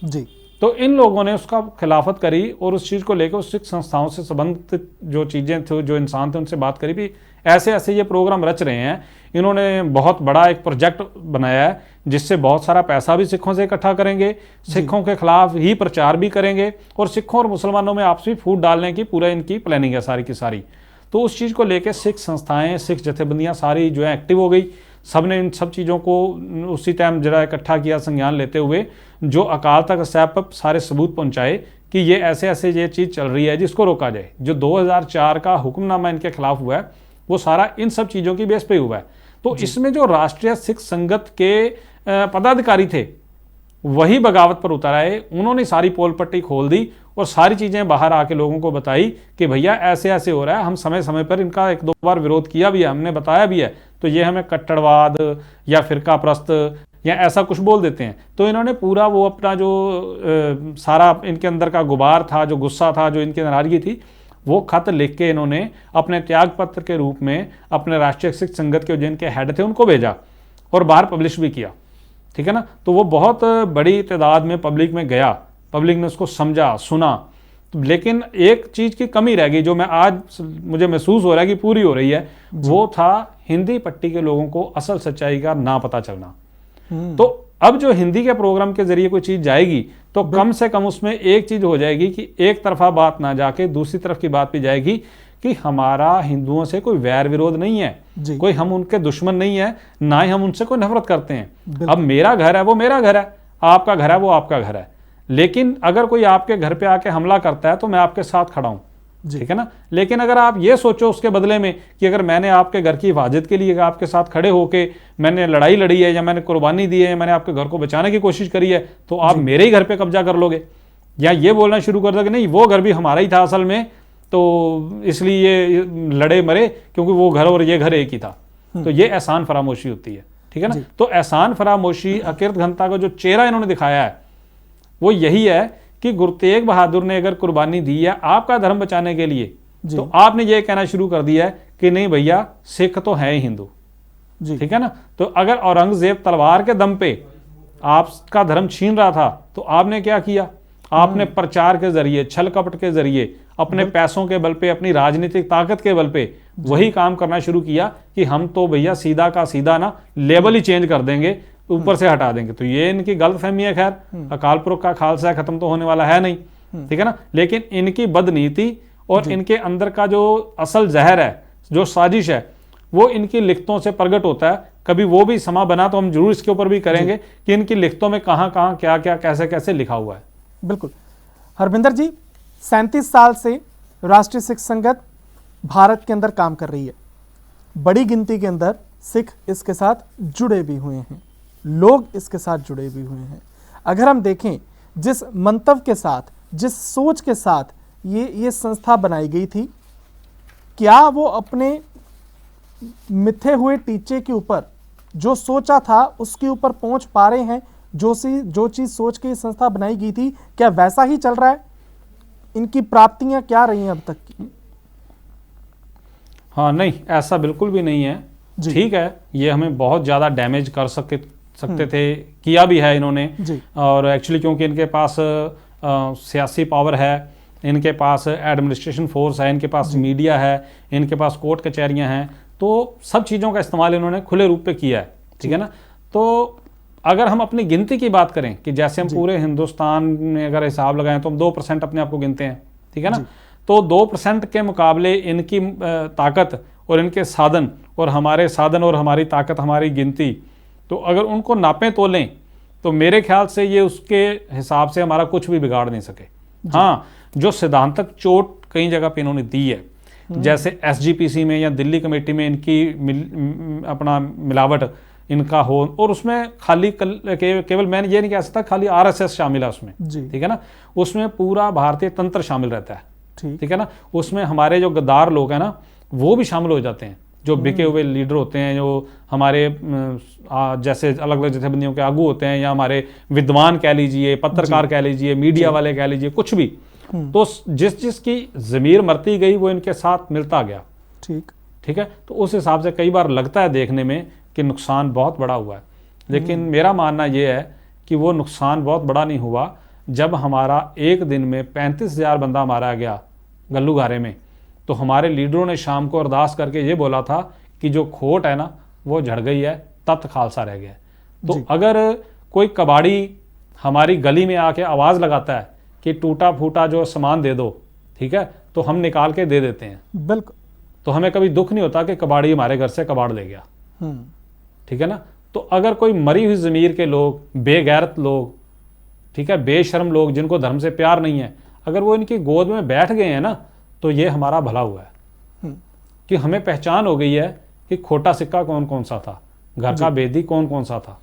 जी। तो इन लोगों ने उसका खिलाफत करी और उस चीज़ को लेकर उस सिख संस्थाओं से संबंधित जो चीज़ें थी, जो इंसान थे, उनसे बात करी भी ऐसे ऐसे ये प्रोग्राम रच रहे हैं। इन्होंने बहुत बड़ा एक प्रोजेक्ट बनाया है जिससे बहुत सारा पैसा भी सिखों से इकट्ठा करेंगे, सिखों के खिलाफ ही प्रचार भी करेंगे और सिखों और मुसलमानों में आपसी फूट डालने की पूरा इनकी प्लानिंग है सारी की सारी। तो उस चीज़ को लेकर सिख संस्थाएं, सिख जथेबंदियाँ सारी जो है एक्टिव हो गई। सब ने इन सब चीज़ों को उसी टाइम जरा इकट्ठा किया, संज्ञान लेते हुए जो अकाल तख्त साहब पर सारे सबूत पहुंचाए कि ये ऐसे ऐसे ये चीज़ चल रही है जिसको रोका जाए। जो 2004 का हुक्मनामा इनके खिलाफ हुआ है वो सारा इन सब चीज़ों की बेस पे हुआ है। तो इसमें जो राष्ट्रीय सिख संगत के पदाधिकारी थे वही बगावत पर उतर आए। उन्होंने सारी पोल पट्टी खोल दी और सारी चीज़ें बाहर आके लोगों को बताई कि भैया ऐसे ऐसे हो रहा है। हम समय समय पर इनका 1-2 बार विरोध किया भी है, हमने बताया भी है, तो ये हमें कट्टरवाद या फिरका प्रस्त या ऐसा कुछ बोल देते हैं। तो इन्होंने पूरा वो अपना जो सारा इनके अंदर का गुबार था, जो गुस्सा था, जो इनकी नाराज़गी थी, वो खत लिख के इन्होंने अपने त्याग पत्र के रूप में अपने राष्ट्रीय सिख संगत के जिनके हेड थे उनको भेजा और बाहर पब्लिश भी किया। ठीक है ना, तो वो बहुत बड़ी तादाद में पब्लिक में गया, पब्लिक ने उसको समझा, सुना। तो लेकिन एक चीज़ की कमी रह गई जो मैं आज मुझे महसूस हो रहा है कि पूरी हो रही है, वो था हिंदी पट्टी के लोगों को असल सच्चाई का ना पता चलना। तो अब जो हिंदी के प्रोग्राम के जरिए कोई चीज़ जाएगी तो कम से कम उसमें एक चीज़ हो जाएगी कि एक तरफा बात ना जाके दूसरी तरफ की बात भी जाएगी कि हमारा हिंदुओं से कोई वैर विरोध नहीं है, कोई हम उनके दुश्मन नहीं है, ना ही हम उनसे कोई नफरत करते हैं। अब मेरा घर है वो मेरा घर है, आपका घर है वो आपका घर है। लेकिन अगर कोई आपके घर पे आके हमला करता है तो मैं आपके साथ खड़ा हूं, ठीक है ना। लेकिन अगर आप ये सोचो उसके बदले में कि अगर मैंने आपके घर की हिफाजत के लिए आपके साथ खड़े होके मैंने लड़ाई लड़ी है या मैंने कुर्बानी दी है या मैंने आपके घर को बचाने की कोशिश करी है, तो आप मेरे ही घर पे कब्जा कर लोगे या ये बोलना शुरू कर दो कि नहीं वो घर भी हमारा ही था असल में, तो इसलिए ये लड़े मरे क्योंकि वो घर और ये घर एक ही था। तो ये एहसान फरामोशी होती है, ठीक है ना। तो एहसान फरामोशी अकीरत घनता का जो चेहरा इन्होंने दिखाया है वो यही है कि गुरु तेग बहादुर ने अगर कुर्बानी दी है आपका धर्म बचाने के लिए, तो आपने ये कहना शुरू कर दिया है कि नहीं भैया सिख तो है ही हिंदू, ठीक है ना। तो अगर औरंगजेब तलवार के दम पे आपका धर्म छीन रहा था तो आपने क्या किया, आपने प्रचार के जरिए, छल कपट के जरिए, अपने पैसों के बल पे, अपनी राजनीतिक ताकत के बल पे वही काम करना शुरू किया कि हम तो भैया सीधा का सीधा ना लेवल ही चेंज कर देंगे, ऊपर से हटा देंगे। तो ये इनकी गलतफहमी है। खैर अकाल पुरख का खालसा खत्म तो होने वाला है नहीं, ठीक है ना। लेकिन इनकी बदनीति और इनके अंदर का जो असल जहर है, जो साजिश है, वो इनकी लिखतों से प्रकट होता है। कभी वो भी समा बना तो हम जरूर इसके ऊपर भी करेंगे कि इनकी लिखतों में कहाँ कहाँ क्या क्या कैसे कैसे लिखा हुआ है। बिल्कुल हरविंदर जी, 37 साल से राष्ट्रीय सिख संगत भारत के अंदर काम कर रही है। बड़ी गिनती के अंदर सिख इसके साथ जुड़े भी हुए हैं, लोग इसके साथ जुड़े भी हुए हैं। अगर हम देखें जिस मंतव्य के साथ, जिस सोच के साथ ये संस्था बनाई गई थी, क्या वो अपने मिथे हुए टीचे के ऊपर जो सोचा था उसके ऊपर पहुंच पा रहे हैं? जो चीज सोच के ये संस्था बनाई गई थी, क्या वैसा ही चल रहा है? इनकी प्राप्तियां क्या रही हैं अब तक की? हाँ, नहीं, ऐसा बिल्कुल भी नहीं है। ठीक है, ये हमें बहुत ज़्यादा डैमेज कर सकते थे, किया भी है इन्होंने। और एक्चुअली क्योंकि इनके पास सियासी पावर है, इनके पास एडमिनिस्ट्रेशन फोर्स है, इनके पास मीडिया है, इनके पास कोर्ट कचहरियाँ हैं, तो सब चीज़ों का इस्तेमाल इन्होंने खुले रूप पे किया है। ठीक है ना। तो अगर हम अपनी गिनती की बात करें कि जैसे हम पूरे हिंदुस्तान में अगर हिसाब लगाएं तो हम 2% अपने आप को गिनते हैं। ठीक है ना। तो 2% के मुकाबले इनकी ताकत और इनके साधन और हमारे साधन और हमारी ताकत, हमारी गिनती, तो अगर उनको नापें तोलें तो मेरे ख्याल से ये उसके हिसाब से हमारा कुछ भी बिगाड़ नहीं सके। हाँ, जो सिद्धांतक चोट कई जगह पे इन्होंने दी है, जैसे SGPC में या दिल्ली कमेटी में इनकी अपना मिलावट इनका हो, और उसमें खाली केवल मैं ये नहीं कह सकता खाली RSS शामिल है उसमें। ठीक है ना। उसमें पूरा भारतीय तंत्र शामिल रहता है। ठीक है ना। उसमें हमारे जो गद्दार लोग हैं ना, वो भी शामिल हो जाते हैं, जो बिके हुए लीडर होते हैं, जो हमारे जैसे अलग अलग जथेबंदियों के आगू होते हैं, या हमारे विद्वान कह लीजिए, पत्रकार कह लीजिए, मीडिया वाले कह लीजिए, कुछ भी। तो जिसकी ज़मीर मरती गई वो इनके साथ मिलता गया। ठीक है। तो उस हिसाब से कई बार लगता है देखने में कि नुकसान बहुत बड़ा हुआ है, लेकिन मेरा मानना ये है कि वो नुकसान बहुत बड़ा नहीं हुआ जब हमारा एक दिन में 35,000 बंदा मारा गया गल्लूघारे में। तो हमारे लीडरों ने शाम को अरदास करके ये बोला था कि जो खोट है ना वो झड़ गई है, तख्त खालसा रह गया। तो अगर कोई कबाड़ी हमारी गली में आके आवाज़ लगाता है कि टूटा फूटा जो सामान दे दो, ठीक है, तो हम निकाल के दे देते हैं। बिल्कुल। तो हमें कभी दुख नहीं होता कि कबाड़ी हमारे घर से कबाड़ ले गया। ठीक है ना। तो अगर कोई मरी हुई ज़मीर के लोग, बेगैरत लोग, ठीक है, बेशर्म लोग, जिनको धर्म से प्यार नहीं है, अगर वो इनकी गोद में बैठ गए हैं ना, तो ये हमारा भला हुआ है कि हमें पहचान हो गई है कि खोटा सिक्का कौन कौन सा था, घर का बेदी कौन कौन सा था।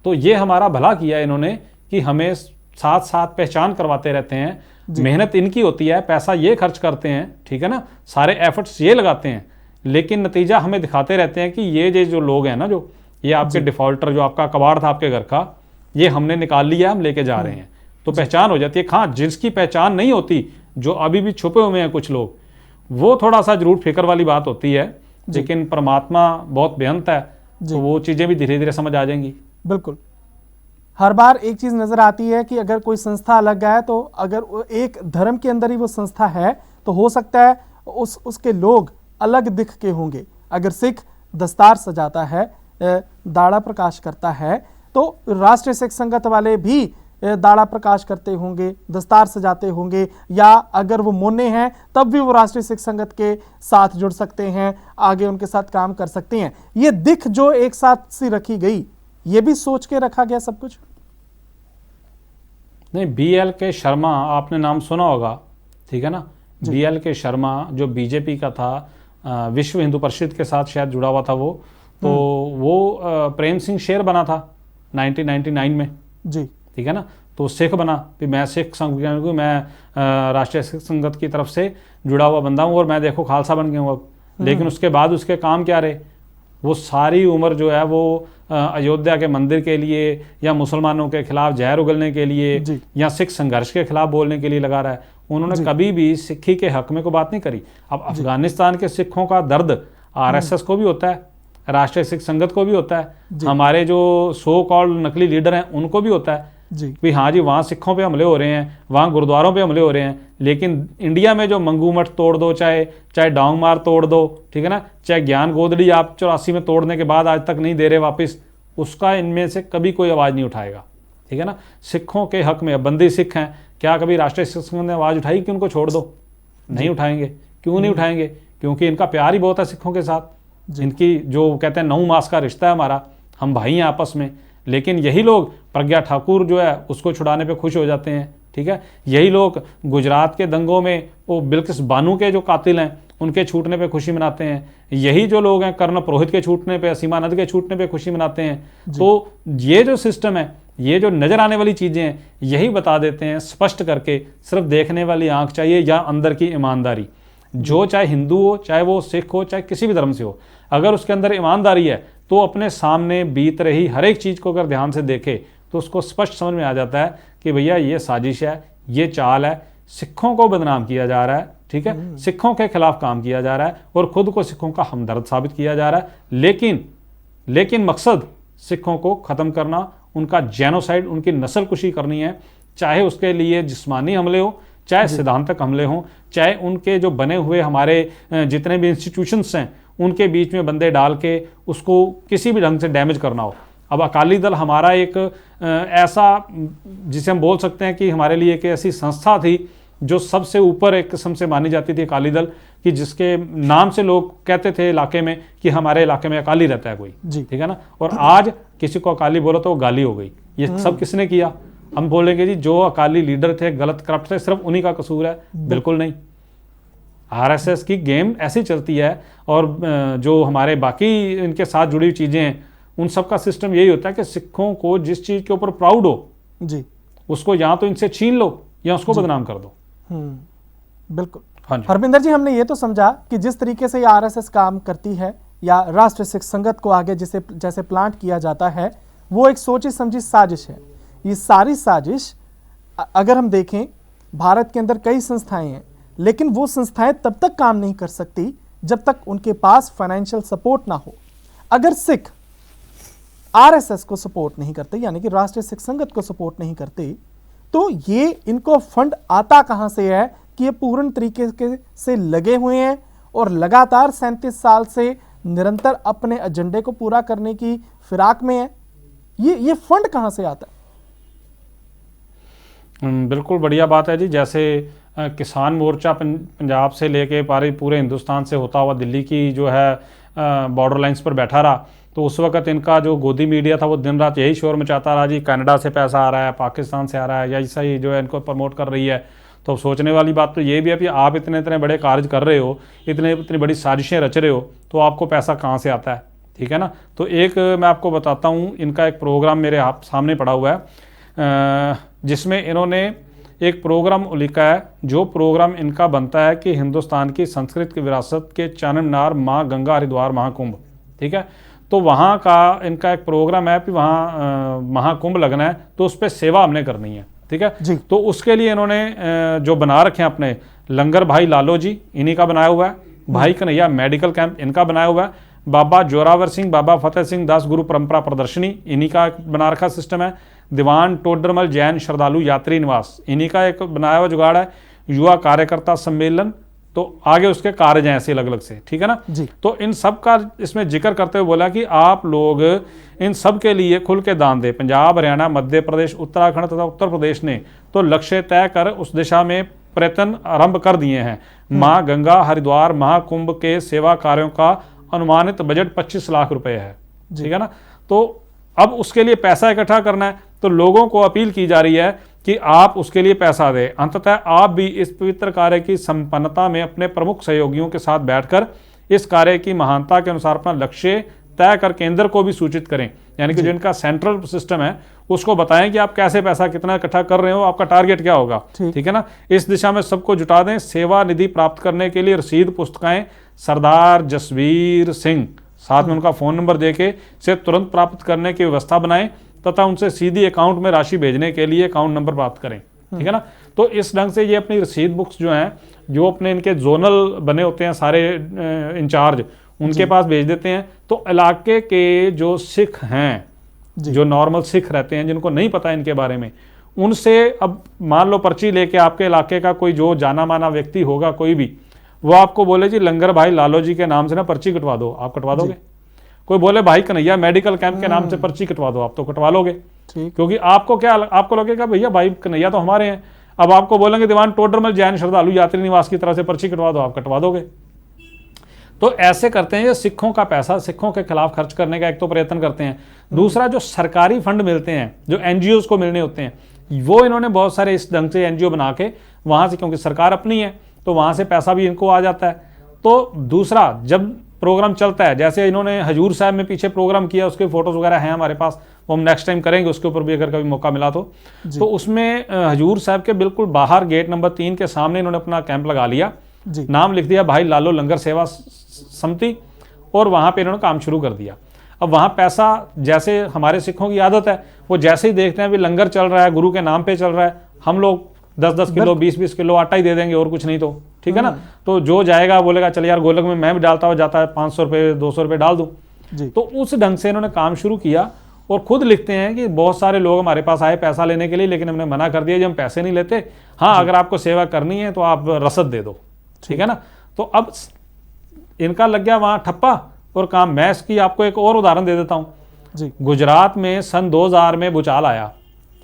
तो ये हमारा भला किया इन्होंने कि हमें साथ साथ पहचान करवाते रहते हैं। मेहनत इनकी होती है, पैसा ये खर्च करते हैं, ठीक है ना, सारे एफर्ट्स ये लगाते हैं, लेकिन नतीजा हमें दिखाते रहते हैं कि ये जो लोग हैं ना, जो ये आपके डिफॉल्टर, जो आपका कबाड़ था आपके घर का, ये हमने निकाल लिया, हम लेके जा रहे हैं। तो पहचान हो जाती है। हाँ, जिसकी पहचान नहीं होती, जो अभी भी छुपे हुए हैं कुछ लोग, वो थोड़ा सा जरूर फिक्र वाली बात होती है, लेकिन परमात्मा बहुत बेअंत है, तो वो चीज़ें भी धीरे धीरे समझ आ जाएंगी। बिल्कुल। हर बार एक चीज़ नज़र आती है कि अगर कोई संस्था अलग है, तो अगर एक धर्म के अंदर ही वो संस्था है, तो हो सकता है उसके लोग अलग दिख के होंगे। अगर सिख दस्तार सजाता है, दाड़ा प्रकाश करता है, तो राष्ट्रीय सिख संगत वाले भी दाड़ा प्रकाश करते होंगे, दस्तार सजाते होंगे, या अगर वो मोने हैं तब भी वो राष्ट्रीय सिख संगत के साथ जुड़ सकते हैं, आगे उनके साथ काम कर सकते हैं। ये दिख जो एक साथ सी रखी गई, ये भी सोच के रखा गया सब कुछ? नहीं, BLK शर्मा आपने नाम सुना होगा, ठीक है ना। BLK शर्मा जो बीजेपी का था, विश्व हिंदू परिषद के साथ शायद जुड़ा हुआ था वो, तो वो प्रेम सिंह शेर बना था 1999 में जी, ठीक है ना। तो सिख बना, फिर मैं सिख संघ, मैं राष्ट्रीय सिख संगत की तरफ से जुड़ा हुआ बंदा हूँ, और मैं देखो खालसा बन गया हूँ अब। लेकिन उसके बाद उसके काम क्या रहे? वो सारी उम्र जो है वो अयोध्या के मंदिर के लिए, या मुसलमानों के खिलाफ जहर उगलने के लिए, या सिख संघर्ष के खिलाफ बोलने के लिए लगा रहा है। उन्होंने कभी भी सिक्खी के हक में को बात नहीं करी। अब अफगानिस्तान के सिखों का दर्द RSS को भी होता है, राष्ट्रीय सिख संगत को भी होता है, हमारे जो सो कॉल्ड नकली लीडर हैं उनको भी होता है कि हाँ जी, वहाँ सिखों पे हमले हो रहे हैं, वहाँ गुरुद्वारों पे हमले हो रहे हैं। लेकिन इंडिया में जो मंगू मठ तोड़ दो, चाहे डांग मार तोड़ दो, ठीक है ना, चाहे ज्ञान गोदड़ी आप 84 में तोड़ने के बाद आज तक नहीं दे रहे वापस, उसका इनमें से कभी कोई आवाज़ नहीं उठाएगा। ठीक है ना। सिखों के हक में बंदी सिख हैं, क्या कभी राष्ट्रीय सिख संघ ने आवाज़ उठाई कि उनको छोड़ दो? नहीं उठाएंगे। क्यों नहीं उठाएंगे? क्योंकि इनका प्यार ही बहुत है सिखों के साथ। इनकी जो कहते हैं 9 मास का रिश्ता है हमारा, हम भाई हैं आपस में। लेकिन यही लोग प्रज्ञा ठाकुर जो है उसको छुड़ाने पे खुश हो जाते हैं। ठीक है। यही लोग गुजरात के दंगों में वो बिल्किस बानू के जो कातिल हैं उनके छूटने पे खुशी मनाते हैं। यही जो लोग हैं कर्ण पुरोहित के छूटने पे, सीमानंद के छूटने पे खुशी मनाते हैं। तो ये जो सिस्टम है, ये जो नजर आने वाली चीजें हैं, यही बता देते हैं स्पष्ट करके, सिर्फ देखने वाली आंख चाहिए या अंदर की ईमानदारी। जो चाहे हिंदू हो, चाहे वो सिख हो, चाहे किसी भी धर्म से हो, अगर उसके अंदर ईमानदारी है तो अपने सामने बीत रही हर एक चीज को अगर ध्यान से देखे तो उसको स्पष्ट समझ में आ जाता है कि भैया ये साजिश है, ये चाल है, सिखों को बदनाम किया जा रहा है, ठीक है, सिखों के खिलाफ काम किया जा रहा है और खुद को सिखों का हमदर्द साबित किया जा रहा है। लेकिन मकसद सिखों को खत्म करना, उनका जेनोसाइड, उनकी नस्लकुशी करनी है, चाहे उसके लिए जिस्मानी हमले हो, चाहे सिद्धांतक हमले हों, चाहे उनके जो बने हुए हमारे जितने भी इंस्टीट्यूशंस हैं उनके बीच में बंदे डाल के उसको किसी भी ढंग से डैमेज करना हो। अब अकाली दल हमारा एक ऐसा, जिसे हम बोल सकते हैं कि हमारे लिए एक ऐसी संस्था थी जो सबसे ऊपर एक किस्म से मानी जाती थी, अकाली दल, कि जिसके नाम से लोग कहते थे इलाके में कि हमारे इलाके में अकाली रहता है कोई, ठीक है ना। और आज किसी को अकाली बोलो तो वो गाली हो गई। ये सब किसने किया? हम बोलेंगे जी जो अकाली लीडर थे गलत करप्ट थे, सिर्फ उन्हीं का कसूर है। बिल्कुल नहीं। आरएसएस की गेम ऐसी चलती है और जो हमारे बाकी इनके साथ जुड़ी हुई चीजें हैं उन सब का सिस्टम यही होता है कि सिखों को जिस चीज के ऊपर प्राउड हो जी, उसको या तो इनसे छीन लो या उसको बदनाम कर दो। बिल्कुल। हाँ जी। हरविंदर जी, हमने ये तो समझा कि जिस तरीके से ये आरएसएस काम करती है या राष्ट्रीय सिख संगत को आगे जैसे प्लांट किया जाता है, वो एक सोची समझी साजिश है। ये सारी साजिश अगर हम देखें, भारत के अंदर कई संस्थाएं हैं, लेकिन वो संस्थाएं तब तक काम नहीं कर सकती जब तक उनके पास फाइनेंशियल सपोर्ट ना हो। अगर सिख आरएसएस को सपोर्ट नहीं करते, यानी कि राष्ट्रीय सिख संगत को सपोर्ट नहीं करते, तो ये इनको फंड आता कहां से है कि ये पूर्ण तरीके से लगे हुए हैं और लगातार 37 साल से निरंतर अपने एजेंडे को पूरा करने की फिराक में है। ये फंड कहां से आता है? बिल्कुल बढ़िया बात है जी। जैसे किसान मोर्चा पंजाब से लेके पूरे हिंदुस्तान से होता हुआ दिल्ली की जो है बॉर्डर लाइंस पर बैठा रहा, तो उस वक्त इनका जो गोदी मीडिया था वो दिन रात यही शोर मचाता रहा जी, कनाडा से पैसा आ रहा है, पाकिस्तान से आ रहा है, या ऐसा ही जो है इनको प्रमोट कर रही है। तो सोचने वाली बात तो ये भी है कि आप इतने इतने बड़े कार्य कर रहे हो, इतनी बड़ी साजिशें रच रहे हो, तो आपको पैसा कहाँ से आता है, ठीक है ना। तो एक मैं आपको बताता हूँ, इनका एक प्रोग्राम मेरे आप सामने पड़ा हुआ है, जिसमें इन्होंने एक प्रोग्राम लिखा है। जो प्रोग्राम इनका बनता है कि हिंदुस्तान की संस्कृत की विरासत के चानन मीनार, माँ गंगा, हरिद्वार महाकुंभ, ठीक है। तो वहाँ का इनका एक प्रोग्राम है कि वहाँ महाकुंभ लगना है, तो उस पर सेवा हमने करनी है, ठीक है जी। तो उसके लिए इन्होंने जो बना रखे हैं अपने, लंगर भाई लालो जी इन्हीं का बनाया हुआ है, भाई कन्हैया मेडिकल कैंप इनका बनाया हुआ है, बाबा जोरावर सिंह, बाबा फतेह सिंह दास गुरु परंपरा प्रदर्शनी इन्हीं का बना रखा सिस्टम है, दीवान टोडरमल जैन श्रद्धालु यात्री निवास इन्हीं का एक बनाया हुआ जुगाड़ है, युवा कार्यकर्ता सम्मेलन, तो आगे उसके कार्य हैं ऐसे अलग अलग से, ठीक है ना जी। तो इन सब का इसमें जिक्र करते हुए बोला कि आप लोग इन सब के लिए खुल के दान दें। पंजाब, हरियाणा, मध्य प्रदेश, उत्तराखंड तथा उत्तर प्रदेश ने तो लक्ष्य तय कर उस दिशा में प्रयत्न आरंभ कर दिए हैं। माँ गंगा, हरिद्वार महाकुंभ के सेवा कार्यों का अनुमानित बजट 25 लाख रुपए है, ठीक है ना। तो अब उसके लिए पैसा इकट्ठा करना है, तो लोगों को अपील की जा रही है कि आप उसके लिए पैसा दें। अंततः आप भी इस पवित्र कार्य की संपन्नता में अपने प्रमुख सहयोगियों के साथ बैठकर इस कार्य की महानता के अनुसार अपना लक्ष्य तय कर केंद्र को भी सूचित करें, यानी कि जो इनका सेंट्रल सिस्टम है उसको बताएं कि आप कैसे पैसा कितना इकट्ठा कर रहे हो, आपका टारगेट क्या होगा, ठीक है ना। इस दिशा में सबको जुटा दें। सेवा निधि प्राप्त करने के लिए रसीद पुस्तकें सरदार जसवीर सिंह, साथ में उनका फोन नंबर देके से तुरंत प्राप्त करने की व्यवस्था बनाएं तथा उनसे सीधी अकाउंट में राशि भेजने के लिए अकाउंट नंबर प्राप्त करें, ठीक है ना। तो इस ढंग से ये अपनी रसीद बुक्स जो हैं, जो अपने इनके जोनल बने होते हैं सारे इंचार्ज, उनके पास भेज देते हैं। तो इलाके के जो सिख हैं, जो नॉर्मल सिख रहते हैं, जिनको नहीं पता इनके बारे में, उनसे अब मान लो पर्ची लेके आपके इलाके का कोई जो जाना माना व्यक्ति होगा कोई भी, वो आपको बोले जी लंगर भाई लालो जी के नाम से ना पर्ची कटवा दो, आप कटवा दोगे। कोई बोले भाई कन्हैया मेडिकल कैंप के नाम से पर्ची कटवा दो, आप तो कटवा लोगे, क्योंकि आपको क्या, आपको लगेगा भैया भाई कन्हैया तो हमारे हैं। अब आपको बोलेंगे दीवान टोडरमल जैन श्रद्धालु यात्री निवास की तरफ से पर्ची कटवा दो, आप कटवा दोगे। तो ऐसे करते हैं, ये सिखों का पैसा सिखों के खिलाफ खर्च करने का एक तो प्रयत्न करते हैं। दूसरा, जो सरकारी फंड मिलते हैं, जो एनजीओ को मिलने होते हैं, वो इन्होंने बहुत सारे इस ढंग से एनजीओ बना के वहां से, क्योंकि सरकार अपनी है तो वहां से पैसा भी इनको आ जाता है, तो दूसरा, जब प्रोग्राम चलता है, जैसे इन्होंने हजूर साहब में पीछे प्रोग्राम किया, उसके फोटोज वगैरह हैं हमारे पास, वो हम नेक्स्ट टाइम करेंगे उसके ऊपर भी अगर कभी मौका मिला तो उसमें हजूर साहब के बिल्कुल बाहर गेट नंबर 3 के सामने इन्होंने अपना कैंप लगा लिया, नाम लिख दिया भाई लालो लंगर सेवा समिति, और वहां पे इन्होंने काम शुरू कर दिया। अब वहां पैसा, जैसे हमारे सिखों की आदत है, वो जैसे ही देखते हैं भी लंगर चल रहा है, गुरु के नाम पे चल रहा है, हम लोग 10-10 किलो 20-20 किलो आटा ही दे देंगे और कुछ नहीं, तो ठीक है ना। तो जो जाएगा बोलेगा चल यार गोलक में मैं भी डालता हुआ जाता है, 500 रुपये 200 रुपये डाल दूं। तो उस ढंग से इन्होंने काम शुरू किया, और खुद लिखते हैं कि बहुत सारे लोग हमारे पास आए पैसा लेने के लिए, लेकिन हमने मना कर दिया कि हम पैसे नहीं लेते, हाँ अगर आपको सेवा करनी है तो आप रसद दे दो, ठीक है ना। तो अब इनका लग गया वहां ठप्पा और काम। मैं इसकी आपको एक और उदाहरण दे देता हूं। गुजरात में सन 2000 में भूचाल आया,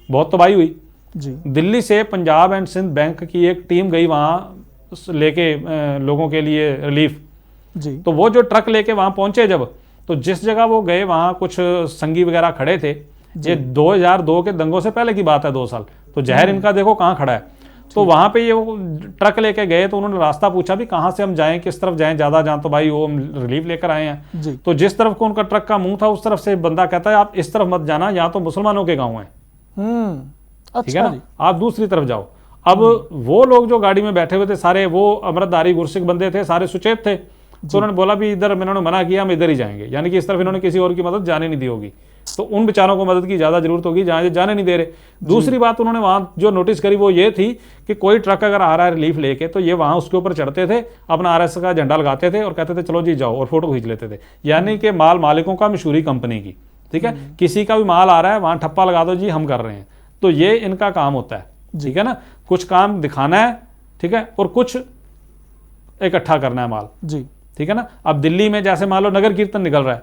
बहुत तबाही हुई जी। दिल्ली से पंजाब एंड सिंध बैंक की एक टीम गई वहां लेके लोगों के लिए रिलीफ जी। तो वो जो ट्रक लेके वहां पहुंचे जब, तो जिस जगह वो गए वहां कुछ संगी वगैरह खड़े थे। ये 2002 के दंगों से पहले की बात है, 2 साल। तो जहर इनका देखो कहाँ खड़ा है। तो वहां पे ये वो ट्रक लेके गए, तो उन्होंने रास्ता पूछा भी कहाँ से हम जाएं, किस तरफ जाएं, ज्यादा जान तो भाई वो हम रिलीफ लेकर आए हैं। तो जिस तरफ को उनका ट्रक का मुंह था उस तरफ से बंदा कहता है आप इस तरफ मत जाना, यहाँ तो मुसलमानों के गाँव है, ठीक है ना, आप दूसरी तरफ जाओ। अब वो लोग जो गाड़ी में बैठे हुए थे सारे वो अमृतधारी गुरसिख बंदे थे, सारे सुचेत थे। तो उन्होंने बोला भी इधर, इन्होंने मना किया हम इधर ही जाएंगे, यानी कि इस तरफ इन्होंने किसी और की मदद जाने नहीं दी होगी। तो उन बेचारों को मदद की ज्यादा जरूरत होगी जहां जाने नहीं दे रहे। दूसरी बात उन्होंने वहां जो नोटिस करी वो ये थी कि कोई ट्रक अगर आ रहा है रिलीफ लेके, तो ये वहां उसके ऊपर चढ़ते थे, अपना आरएस का झंडा लगाते थे और कहते थे चलो जी जाओ, और फोटो खींच लेते थे। यानी कि माल मालिकों का, मशहूरी कंपनी की, ठीक है, किसी का भी माल आ रहा है वहां ठप्पा लगा दो जी हम कर रहे हैं। तो ये इनका काम होता है, ठीक है ना। कुछ काम दिखाना है, ठीक है, और कुछ इकट्ठा करना है माल जी, ठीक है ना। अब दिल्ली में जैसे मान लो नगर कीर्तन निकल रहा है,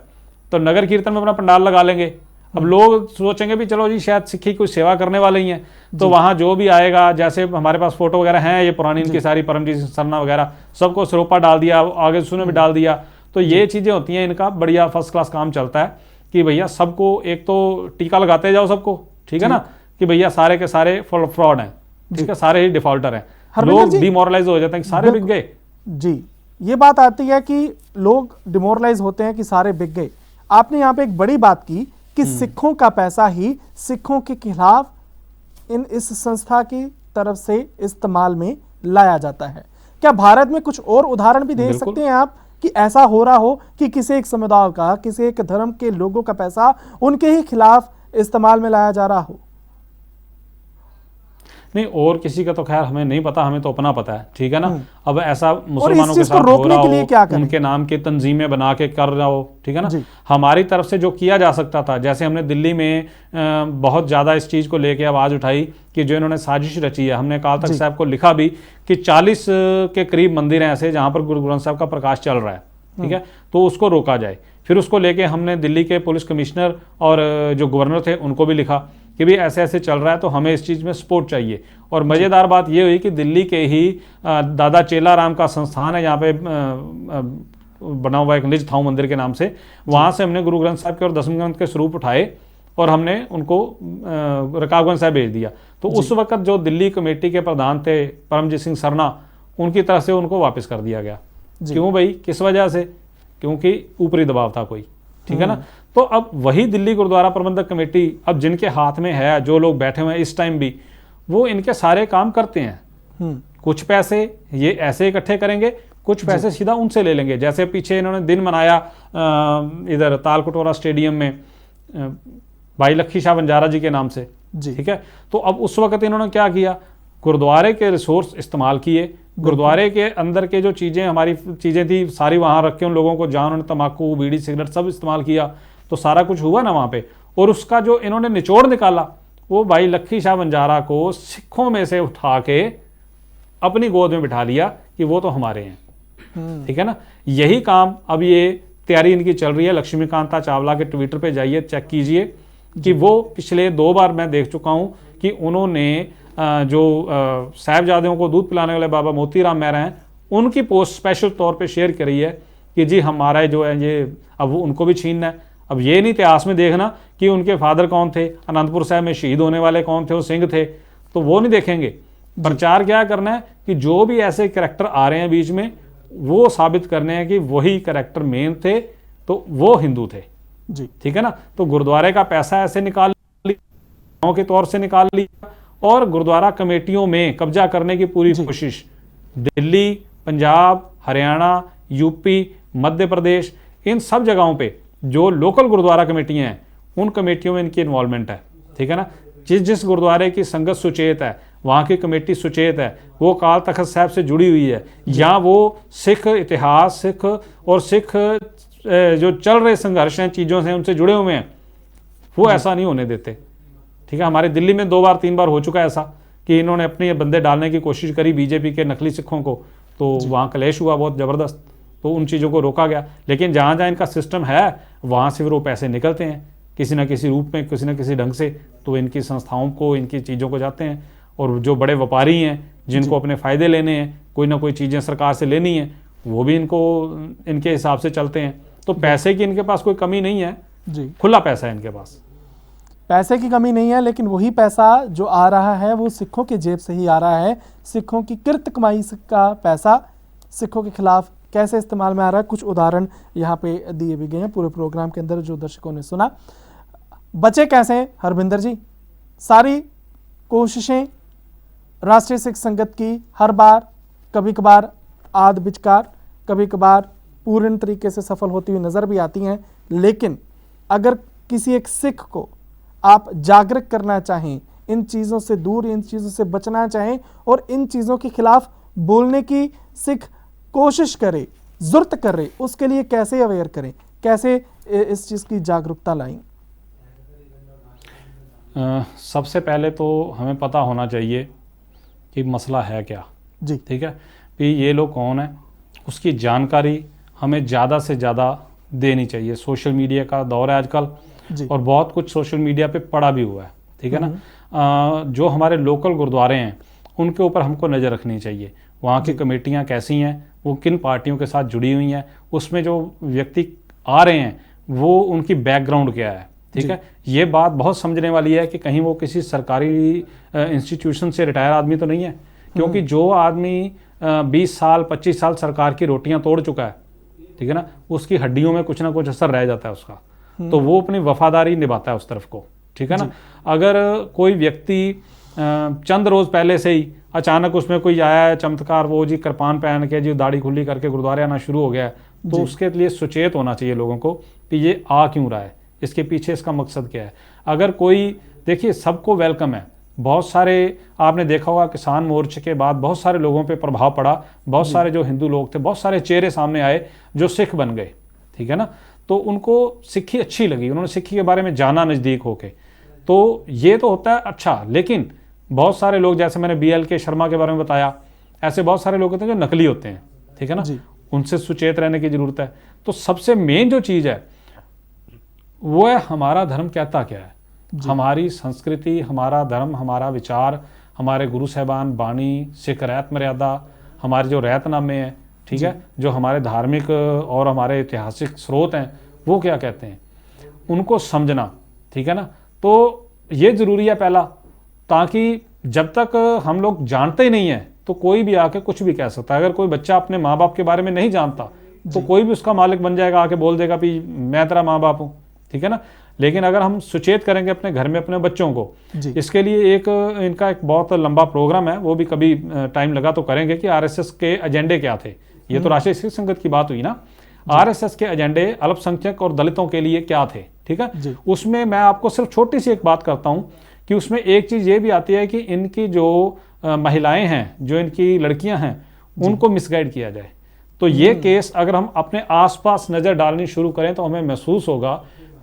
तो नगर कीर्तन में अपना पंडाल लगा लेंगे। अब लोग सोचेंगे भी चलो जी शायद सिक्खी कोई सेवा करने वाले ही हैं, तो वहां जो भी आएगा, जैसे हमारे पास फोटो वगैरह हैं ये पुरानी इनकी सारी, परमजीत सिंह सरना वगैरह, सबको सरोपा डाल दिया, आगे सुने भी डाल दिया। तो ये चीजें होती हैं, इनका बढ़िया फर्स्ट क्लास काम चलता है कि भैया सबको एक तो टीका लगाते जाओ सबको, ठीक है ना, कि भैया सारे के सारे फ्रॉड हैं, ठीक है, सारे ही डिफॉल्टर हैं, लोग डिमोरलाइज हो जाते हैं कि सारे बिक गए जी। ये बात आती है कि लोग डिमोरलाइज होते हैं कि सारे बिक गए। आपने यहाँ पे एक बड़ी बात की कि सिखों का पैसा ही सिखों के खिलाफ इस संस्था की तरफ से इस्तेमाल में लाया जाता है। क्या भारत में कुछ और उदाहरण भी दे सकते हैं आप कि ऐसा हो रहा हो कि किसी एक समुदाय का, किसी एक धर्म के लोगों का पैसा उनके ही खिलाफ इस्तेमाल में लाया जा रहा हो? नहीं, और किसी का तो खैर हमें नहीं पता, हमें तो अपना पता है, ठीक है ना। अब ऐसा मुसलमानों के साथ हो रहा हो, उनके नाम की तंजीमें बना के कर रहा हो, ठीक है ना। हमारी तरफ से जो किया जा सकता था, जैसे हमने दिल्ली में बहुत ज़्यादा इस चीज़ को लेके आवाज़ उठाई कि जो इन्होंने साजिश रची है, हमने अकाल तख्त साहब को लिखा भी कि 40 के करीब मंदिर हैं ऐसे जहाँ पर गुरु ग्रंथ साहब का प्रकाश चल रहा है, ठीक है, तो उसको रोका जाए। फिर उसको लेके हमने दिल्ली के पुलिस कमिश्नर और जो गवर्नर थे उनको भी लिखा कि भी ऐसे ऐसे चल रहा है, तो हमें इस चीज़ में सपोर्ट चाहिए। और मज़ेदार बात ये हुई कि दिल्ली के ही दादा चेला राम का संस्थान है, यहाँ पे बना हुआ एक निज थाऊ मंदिर के नाम से, वहाँ से हमने गुरु ग्रंथ साहब के और दसम ग्रंथ के स्वरूप उठाए और हमने उनको रकाबगंज साहब भेज दिया। तो उस वक्त जो दिल्ली कमेटी के प्रधान थे परमजीत सिंह सरना, उनकी तरफ से उनको वापस कर दिया गया। क्यों भाई, किस वजह से? क्योंकि ऊपरी दबाव था कोई, ठीक है ना। तो अब वही दिल्ली गुरुद्वारा प्रबंधक कमेटी अब जिनके हाथ में है, जो लोग बैठे हुए हैं इस टाइम भी, वो इनके सारे काम करते हैं। कुछ पैसे ये ऐसे इकट्ठे करेंगे, कुछ पैसे सीधा उनसे ले लेंगे। जैसे पीछे इन्होंने दिन मनाया इधर तालकटोरा स्टेडियम में भाई लखी शाह बंजारा जी के नाम से, ठीक है। तो अब उस वक्त इन्होंने क्या किया, गुरुद्वारे के रिसोर्स इस्तेमाल किए, गुरुद्वारे के अंदर के जो चीज़ें हमारी चीज़ें थी सारी वहाँ रख के उन लोगों को जान, उन्होंने तम्बाकू बीड़ी सिगरेट सब इस्तेमाल किया, तो सारा कुछ हुआ ना वहाँ पे। और उसका जो इन्होंने निचोड़ निकाला, वो भाई लखी शाह बंजारा को सिखों में से उठा के अपनी गोद में बिठा लिया कि वो तो हमारे हैं, ठीक है ना। यही काम अब ये तैयारी इनकी चल रही है। लक्ष्मीकांता चावला के ट्विटर पे जाइए, चेक कीजिए कि वो पिछले 2 बार मैं देख चुका हूँ कि उन्होंने जो साहिबजादों को दूध पिलाने वाले बाबा मोतीराम मेहरा हैं, उनकी पोस्ट स्पेशल तौर पे शेयर करी है कि जी हमारा जो है ये अब उनको भी छीनना है। अब ये नहीं इतिहास में देखना कि उनके फादर कौन थे, अनंतपुर साहब में शहीद होने वाले कौन थे, वो सिंह थे, तो वो नहीं देखेंगे। प्रचार क्या करना है कि जो भी ऐसे कैरेक्टर आ रहे हैं बीच में, वो साबित करने हैं कि वही कैरेक्टर मेन थे, तो वो हिंदू थे जी। ठीक है ना। तो गुरुद्वारे का पैसा ऐसे निकाल लिया के तौर से निकाल लिया, और गुरुद्वारा कमेटियों में कब्जा करने की पूरी कोशिश। दिल्ली, पंजाब, हरियाणा, यूपी, मध्य प्रदेश, इन सब जगहों पे जो लोकल गुरुद्वारा कमेटियां हैं, उन कमेटियों में इनकी इन्वॉल्वमेंट है ठीक है ना। जिस जिस गुरुद्वारे की संगत सुचेत है, वहाँ की कमेटी सुचेत है, वो अकाल तख्त साहब से जुड़ी हुई है, या वो सिख इतिहास, सिख और सिख जो चल रहे संघर्ष हैं, चीज़ों से उनसे जुड़े हुए हैं, वो ऐसा नहीं होने देते ठीक है। हमारे दिल्ली में 2 बार 3 बार हो चुका है ऐसा कि इन्होंने अपने बंदे डालने की कोशिश करी बीजेपी के नकली सिखों को, तो वहाँ क्लेश हुआ बहुत ज़बरदस्त, तो उन चीज़ों को रोका गया। लेकिन जहाँ जहाँ इनका सिस्टम है, वहाँ से फिर वो पैसे निकलते हैं किसी न किसी रूप में, किसी न किसी ढंग से, तो इनकी संस्थाओं को, इनकी चीज़ों को जाते हैं। और जो बड़े व्यापारी हैं, जिनको अपने फ़ायदे लेने हैं, कोई ना कोई चीज़ें सरकार से लेनी है, वो भी इनको इनके हिसाब से चलते हैं। तो पैसे की इनके पास कोई कमी नहीं है जी, खुला पैसा है इनके पास, पैसे की कमी नहीं है। लेकिन वही पैसा जो आ रहा है वो सिखों के जेब से ही आ रहा है। सिखों की कृत कमाई का पैसा सिखों के खिलाफ कैसे इस्तेमाल में आ रहा है, कुछ उदाहरण यहाँ पे दिए भी गए हैं पूरे प्रोग्राम के अंदर, जो दर्शकों ने सुना। बचे कैसे हरविंदर जी? सारी कोशिशें राष्ट्रीय सिख संगत की हर बार कभी कभार आध बिचकार, कभी कभार पूर्ण तरीके से सफल होती हुई नजर भी आती हैं। लेकिन अगर किसी एक सिख को आप जागरूक करना चाहें, इन चीज़ों से दूर, इन चीज़ों से बचना चाहें और इन चीज़ों के खिलाफ बोलने की सिख कोशिश करे, जुर्त करे, उसके लिए कैसे अवेयर करें, कैसे इस चीज़ की जागरूकता लाएं? सबसे पहले तो हमें पता होना चाहिए कि मसला है क्या जी, ठीक है। कि ये लोग कौन है, उसकी जानकारी हमें ज़्यादा से ज़्यादा देनी चाहिए। सोशल मीडिया का दौर है आजकल, और बहुत कुछ सोशल मीडिया पे पड़ा भी हुआ है ठीक है ना। जो हमारे लोकल गुरुद्वारे हैं, उनके ऊपर हमको नज़र रखनी चाहिए। वहाँ की कमेटियाँ कैसी हैं, वो किन पार्टियों के साथ जुड़ी हुई हैं, उसमें जो व्यक्ति आ रहे हैं वो उनकी बैकग्राउंड क्या है ठीक है। ये बात बहुत समझने वाली है कि कहीं वो किसी सरकारी इंस्टीट्यूशन से रिटायर आदमी तो नहीं है, क्योंकि जो आदमी 20 साल 25 साल सरकार की रोटियां तोड़ चुका है ठीक है ना, उसकी हड्डियों में कुछ ना कुछ असर रह जाता है उसका, तो वो अपनी वफादारी निभाता है उस तरफ को ठीक है ना। अगर कोई व्यक्ति चंद रोज पहले से ही अचानक उसमें कोई आया है चमत्कार, वो जी कृपान पहन के जी दाढ़ी खुली करके गुरुद्वारे आना शुरू हो गया है, तो उसके लिए सुचेत होना चाहिए लोगों को कि ये आ क्यों रहा है, इसके पीछे इसका मकसद क्या है। अगर कोई, देखिए सबको वेलकम है, बहुत सारे आपने देखा होगा किसान मोर्चे के बाद बहुत सारे लोगों पे प्रभाव पड़ा, बहुत सारे जो हिंदू लोग थे, बहुत सारे चेहरे सामने आए जो सिख बन गए ठीक है ना। तो उनको सिक्खी अच्छी लगी, उन्होंने सिक्खी के बारे में जाना नज़दीक होके, तो ये तो होता है अच्छा। लेकिन बहुत सारे लोग, जैसे मैंने BLK शर्मा के बारे में बताया, ऐसे बहुत सारे लोग होते हैं जो नकली होते हैं ठीक है ना, उनसे सुचेत रहने की जरूरत है। तो सबसे मेन जो चीज़ है वो है हमारा धर्म कहता क्या है, हमारी संस्कृति, हमारा धर्म, हमारा विचार, हमारे गुरु साहबान बाणी, सिख रैत मर्यादा, हमारे जो रैतनामे हैं ठीक है, जो हमारे धार्मिक और हमारे ऐतिहासिक स्रोत हैं, वो क्या कहते हैं, उनको समझना ठीक है ना। तो ये ज़रूरी है पहला, ताकि जब तक हम लोग जानते ही नहीं हैं तो कोई भी आके कुछ भी कह सकता है। अगर कोई बच्चा अपने माँ बाप के बारे में नहीं जानता तो कोई भी उसका मालिक बन जाएगा, आके बोल देगा कि मैं तेरा माँ बाप हूँ ठीक है ना। लेकिन अगर हम सुचेत करेंगे अपने घर में अपने बच्चों को, इसके लिए इनका एक बहुत लंबा प्रोग्राम है, वो भी कभी टाइम लगा तो करेंगे कि RSS के एजेंडे क्या थे। ये तो राष्ट्रीय सिख संगत की बात हुई ना, RSS के एजेंडे अल्पसंख्यक और दलितों के लिए क्या थे ठीक है। उसमें मैं आपको सिर्फ छोटी सी एक बात करता हूँ कि उसमें एक चीज़ ये भी आती है कि इनकी जो महिलाएं हैं, जो इनकी लड़कियां हैं, उनको मिसगाइड किया जाए। तो ये केस अगर हम अपने आसपास नज़र डालनी शुरू करें तो हमें महसूस होगा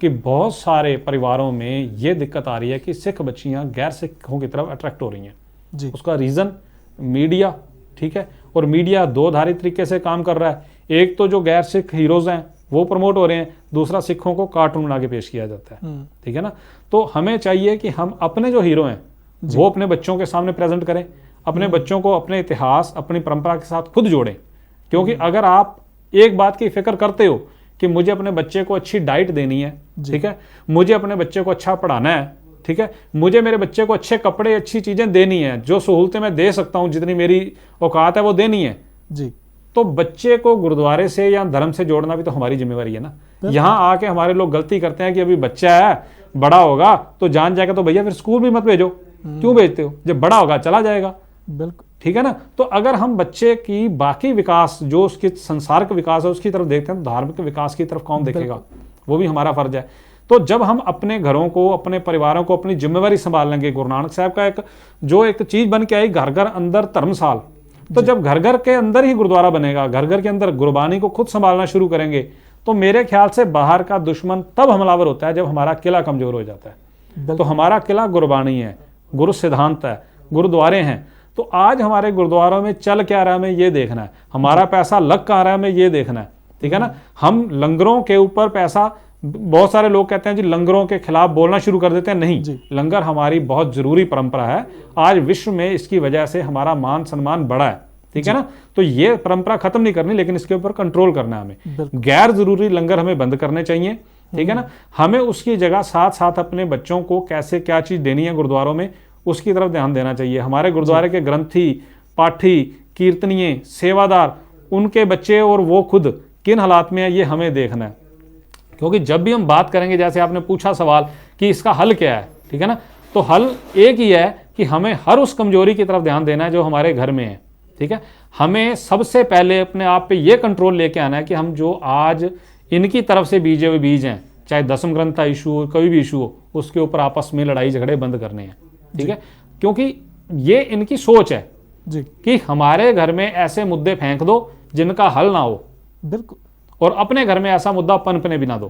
कि बहुत सारे परिवारों में ये दिक्कत आ रही है कि सिख बच्चियां गैर सिखों की तरफ अट्रैक्ट हो रही हैं। उसका रीज़न मीडिया ठीक है, और मीडिया दो धारी तरीके से काम कर रहा है। एक तो जो गैर सिख हीरोज़ हैं वो प्रमोट हो रहे हैं, दूसरा सिखों को कार्टून बना के पेश किया जाता है ठीक है ना। तो हमें चाहिए कि हम अपने जो हीरो हैं वो अपने बच्चों के सामने प्रेजेंट करें, अपने बच्चों को अपने इतिहास, अपनी परंपरा के साथ खुद जोड़ें। क्योंकि अगर आप एक बात की फिक्र करते हो कि मुझे अपने बच्चे को अच्छी डाइट देनी है ठीक है, मुझे अपने बच्चे को अच्छा पढ़ाना है ठीक है, मुझे मेरे बच्चे को अच्छे कपड़े, अच्छी चीज़ें देनी है, जो सहूलतें मैं दे सकता हूँ, जितनी मेरी औकात है वो देनी है जी, तो बच्चे को गुरुद्वारे से या धर्म से जोड़ना भी तो हमारी जिम्मेवारी है ना। यहाँ आके हमारे लोग गलती करते हैं कि अभी बच्चा है, बड़ा होगा तो जान जाएगा, तो भैया फिर स्कूल भी मत भेजो। क्यों भेजते हो? जब बड़ा होगा चला जाएगा। बिल्कुल ठीक है ना। तो अगर हम बच्चे की बाकी विकास, जो उसकी संसारिक विकास है, उसकी तरफ देखते हैं, तो धार्मिक विकास की तरफ कौन देखेगा? वो भी हमारा फर्ज है। तो जब हम अपने घरों को, अपने परिवारों को अपनी जिम्मेवारी संभाल लेंगे, गुरु नानक साहब का एक चीज बन के आई, घर घर अंदर धर्मशाल। तो जब घर घर के अंदर ही गुरुद्वारा बनेगा, घर घर के अंदर गुरबानी को खुद संभालना शुरू करेंगे, तो मेरे ख्याल से बाहर का दुश्मन तब हमलावर होता है जब हमारा किला कमजोर हो जाता है। तो हमारा किला गुरबानी है, गुरु सिद्धांत है, गुरुद्वारे हैं। तो आज हमारे गुरुद्वारों में चल क्या रहा है, हमें ये देखना है। हमारा पैसा लग कहाँ रहा है, हमें ये देखना है। ठीक है ना। हम लंगरों के ऊपर पैसा, बहुत सारे लोग कहते हैं जी लंगरों के खिलाफ बोलना शुरू कर देते हैं। नहीं, लंगर हमारी बहुत जरूरी परंपरा है। आज विश्व में इसकी वजह से हमारा मान सम्मान बढ़ा है। ठीक है ना। तो ये परंपरा खत्म नहीं करनी, लेकिन इसके ऊपर कंट्रोल करना है हमें। गैर जरूरी लंगर हमें बंद करने चाहिए। ठीक है ना। हमें उसकी जगह साथ साथ अपने बच्चों को कैसे क्या चीज देनी है गुरुद्वारों में, उसकी तरफ ध्यान देना चाहिए। हमारे गुरुद्वारे के ग्रंथी, पाठी, कीर्तनीय, सेवादार, उनके बच्चे और वो खुद किन हालात में है, ये हमें देखना है। क्योंकि जब भी हम बात करेंगे, जैसे आपने पूछा सवाल कि इसका हल क्या है, ठीक है ना, तो हल एक ही है कि हमें हर उस कमजोरी की तरफ ध्यान देना है जो हमारे घर में है। ठीक है। हमें सबसे पहले अपने आप पे ये कंट्रोल लेके आना है कि हम जो आज इनकी तरफ से बीजे हुए बीज हैं, चाहे दसम ग्रंथ का इशू हो, कोई भी इशू हो, उसके ऊपर आपस में लड़ाई झगड़े बंद करने हैं। ठीक है। क्योंकि ये इनकी सोच है जी कि हमारे घर में ऐसे मुद्दे फेंक दो जिनका हल ना हो। बिल्कुल। और अपने घर में ऐसा मुद्दा पनपने भी ना दो।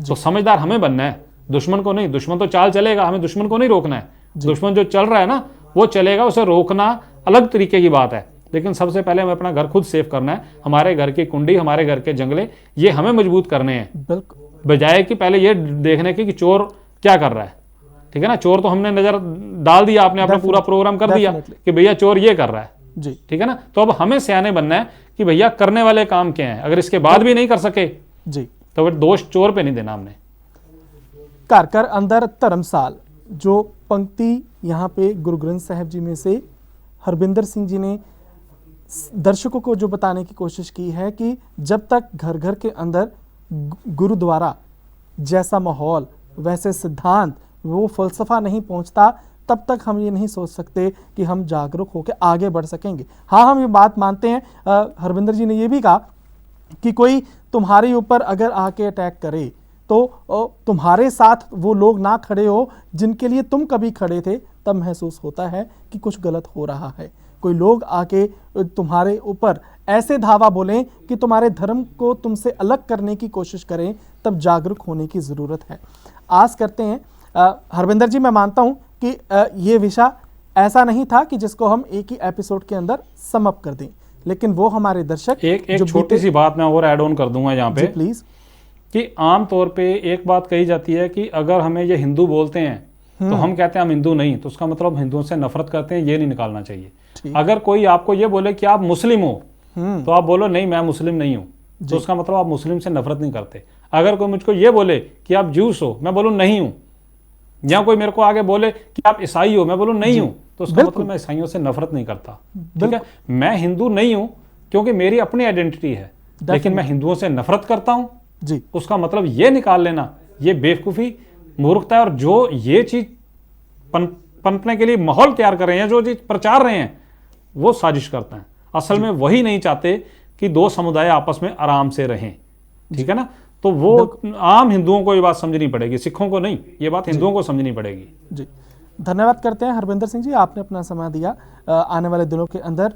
तो समझदार हमें बनना है, दुश्मन को नहीं। दुश्मन तो चाल चलेगा, हमें दुश्मन को नहीं रोकना है। दुश्मन जो चल रहा है ना, वो चलेगा, उसे रोकना अलग तरीके की बात है। लेकिन सबसे पहले हमें अपना घर खुद सेफ करना है। हमारे घर की कुंडी, हमारे घर के जंगले, ये हमें मजबूत करने हैं, बजाय कि पहले ये देखने की कि चोर क्या कर रहा है। ठीक है ना। चोर तो हमने नजर डाल दिया, आपने अपना पूरा प्रोग्राम कर दिया कि भैया चोर ये कर रहा है जी। ठीक है ना। तो अब हमें सियाने बनना है कि भैया करने वाले काम क्या हैं। अगर इसके बाद भी नहीं कर सके जी, तो फिर दोष चोर पे नहीं देना हमने। घर घर अंदर धर्मसाल, जो पंक्ति यहाँ पे गुरु ग्रंथ साहिब जी में से हरबिंदर सिंह जी ने दर्शकों को जो बताने की कोशिश की है कि जब तक घर घर के अंदर गुरुद्वारा जैसा माहौल, वैसे सिद्धांत, वो फलसफा नहीं पहुंचता, तब तक हम ये नहीं सोच सकते कि हम जागरूक होकर आगे बढ़ सकेंगे। हाँ, हम ये बात मानते हैं, हरविंदर जी ने ये भी कहा कि कोई तुम्हारे ऊपर अगर आके अटैक करे तो तुम्हारे साथ वो लोग ना खड़े हो जिनके लिए तुम कभी खड़े थे, तब महसूस होता है कि कुछ गलत हो रहा है। कोई लोग आके तुम्हारे ऊपर ऐसे धावा बोलें कि तुम्हारे धर्म को तुमसे अलग करने की कोशिश करें, तब जागरूक होने की ज़रूरत है। आस करते हैं हरविंदर जी, मैं मानता हूं कि ये विषय ऐसा नहीं था कि जिसको हम एक ही एपिसोड के अंदर सम अप कर दें, लेकिन वो हमारे दर्शक एक छोटी सी बात मैं और ऐड ऑन कर दूंगा यहाँ पे प्लीज, कि आम तौर पे एक बात कही जाती है कि अगर हमें ये हिंदू बोलते हैं तो हम कहते हैं हम हिंदू नहीं, तो उसका मतलब हिंदुओं से नफरत करते हैं, ये नहीं निकालना चाहिए। अगर कोई आपको ये बोले कि आप मुस्लिम हो, तो आप बोलो नहीं मैं मुस्लिम नहीं हूँ, तो उसका मतलब आप मुस्लिम से नफरत नहीं करते। अगर कोई मुझको ये बोले कि आप ज्यूस हो, मैं बोलूँ नहीं हूँ, या कोई मेरे को आगे बोले कि आप ईसाई हो, मैं बोलूँ नहीं हूँ, तो उसका मतलब मैं ईसाइयों से नफरत नहीं करता। ठीक है। मैं हिंदू नहीं हूँ क्योंकि मेरी अपनी आइडेंटिटी है, लेकिन मैं हिंदुओं से नफरत करता हूँ जी, उसका मतलब ये निकाल लेना, ये बेवकूफ़ी, मूर्खता है। और जो ये चीज पनपने के लिए माहौल तैयार कर रहे हैं, जो चीज प्रचार रहे हैं, वो साजिश करते हैं। असल में वही नहीं चाहते कि दो समुदाय आपस में आराम से रहें। ठीक है ना। तो वो आम हिंदुओं को ये बात समझनी पड़ेगी, सिखों को नहीं, ये बात हिंदुओं को समझनी पड़ेगी जी। धन्यवाद करते हैं हरविंदर सिंह जी, आपने अपना समय दिया। आने वाले दिनों के अंदर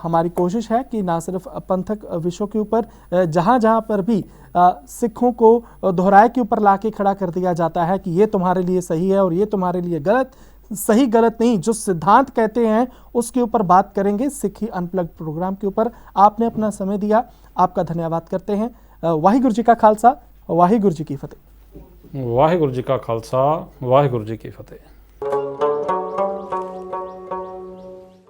हमारी कोशिश है कि ना सिर्फ पंथक विषयों के ऊपर, जहाँ जहाँ पर भी सिखों को दोहराए के ऊपर लाके खड़ा कर दिया जाता है कि ये तुम्हारे लिए सही है और ये तुम्हारे लिए गलत, सही गलत नहीं, जो सिद्धांत कहते हैं उसके ऊपर बात करेंगे सिखी अनप्लग्ड प्रोग्राम के ऊपर। आपने अपना समय दिया, आपका धन्यवाद करते हैं। वाहिगुरु जी का खालसा, वाहिगुरु जी की फतेह। वाहिगुरु जी का खालसा, वाहिगुरु जी की फतेह।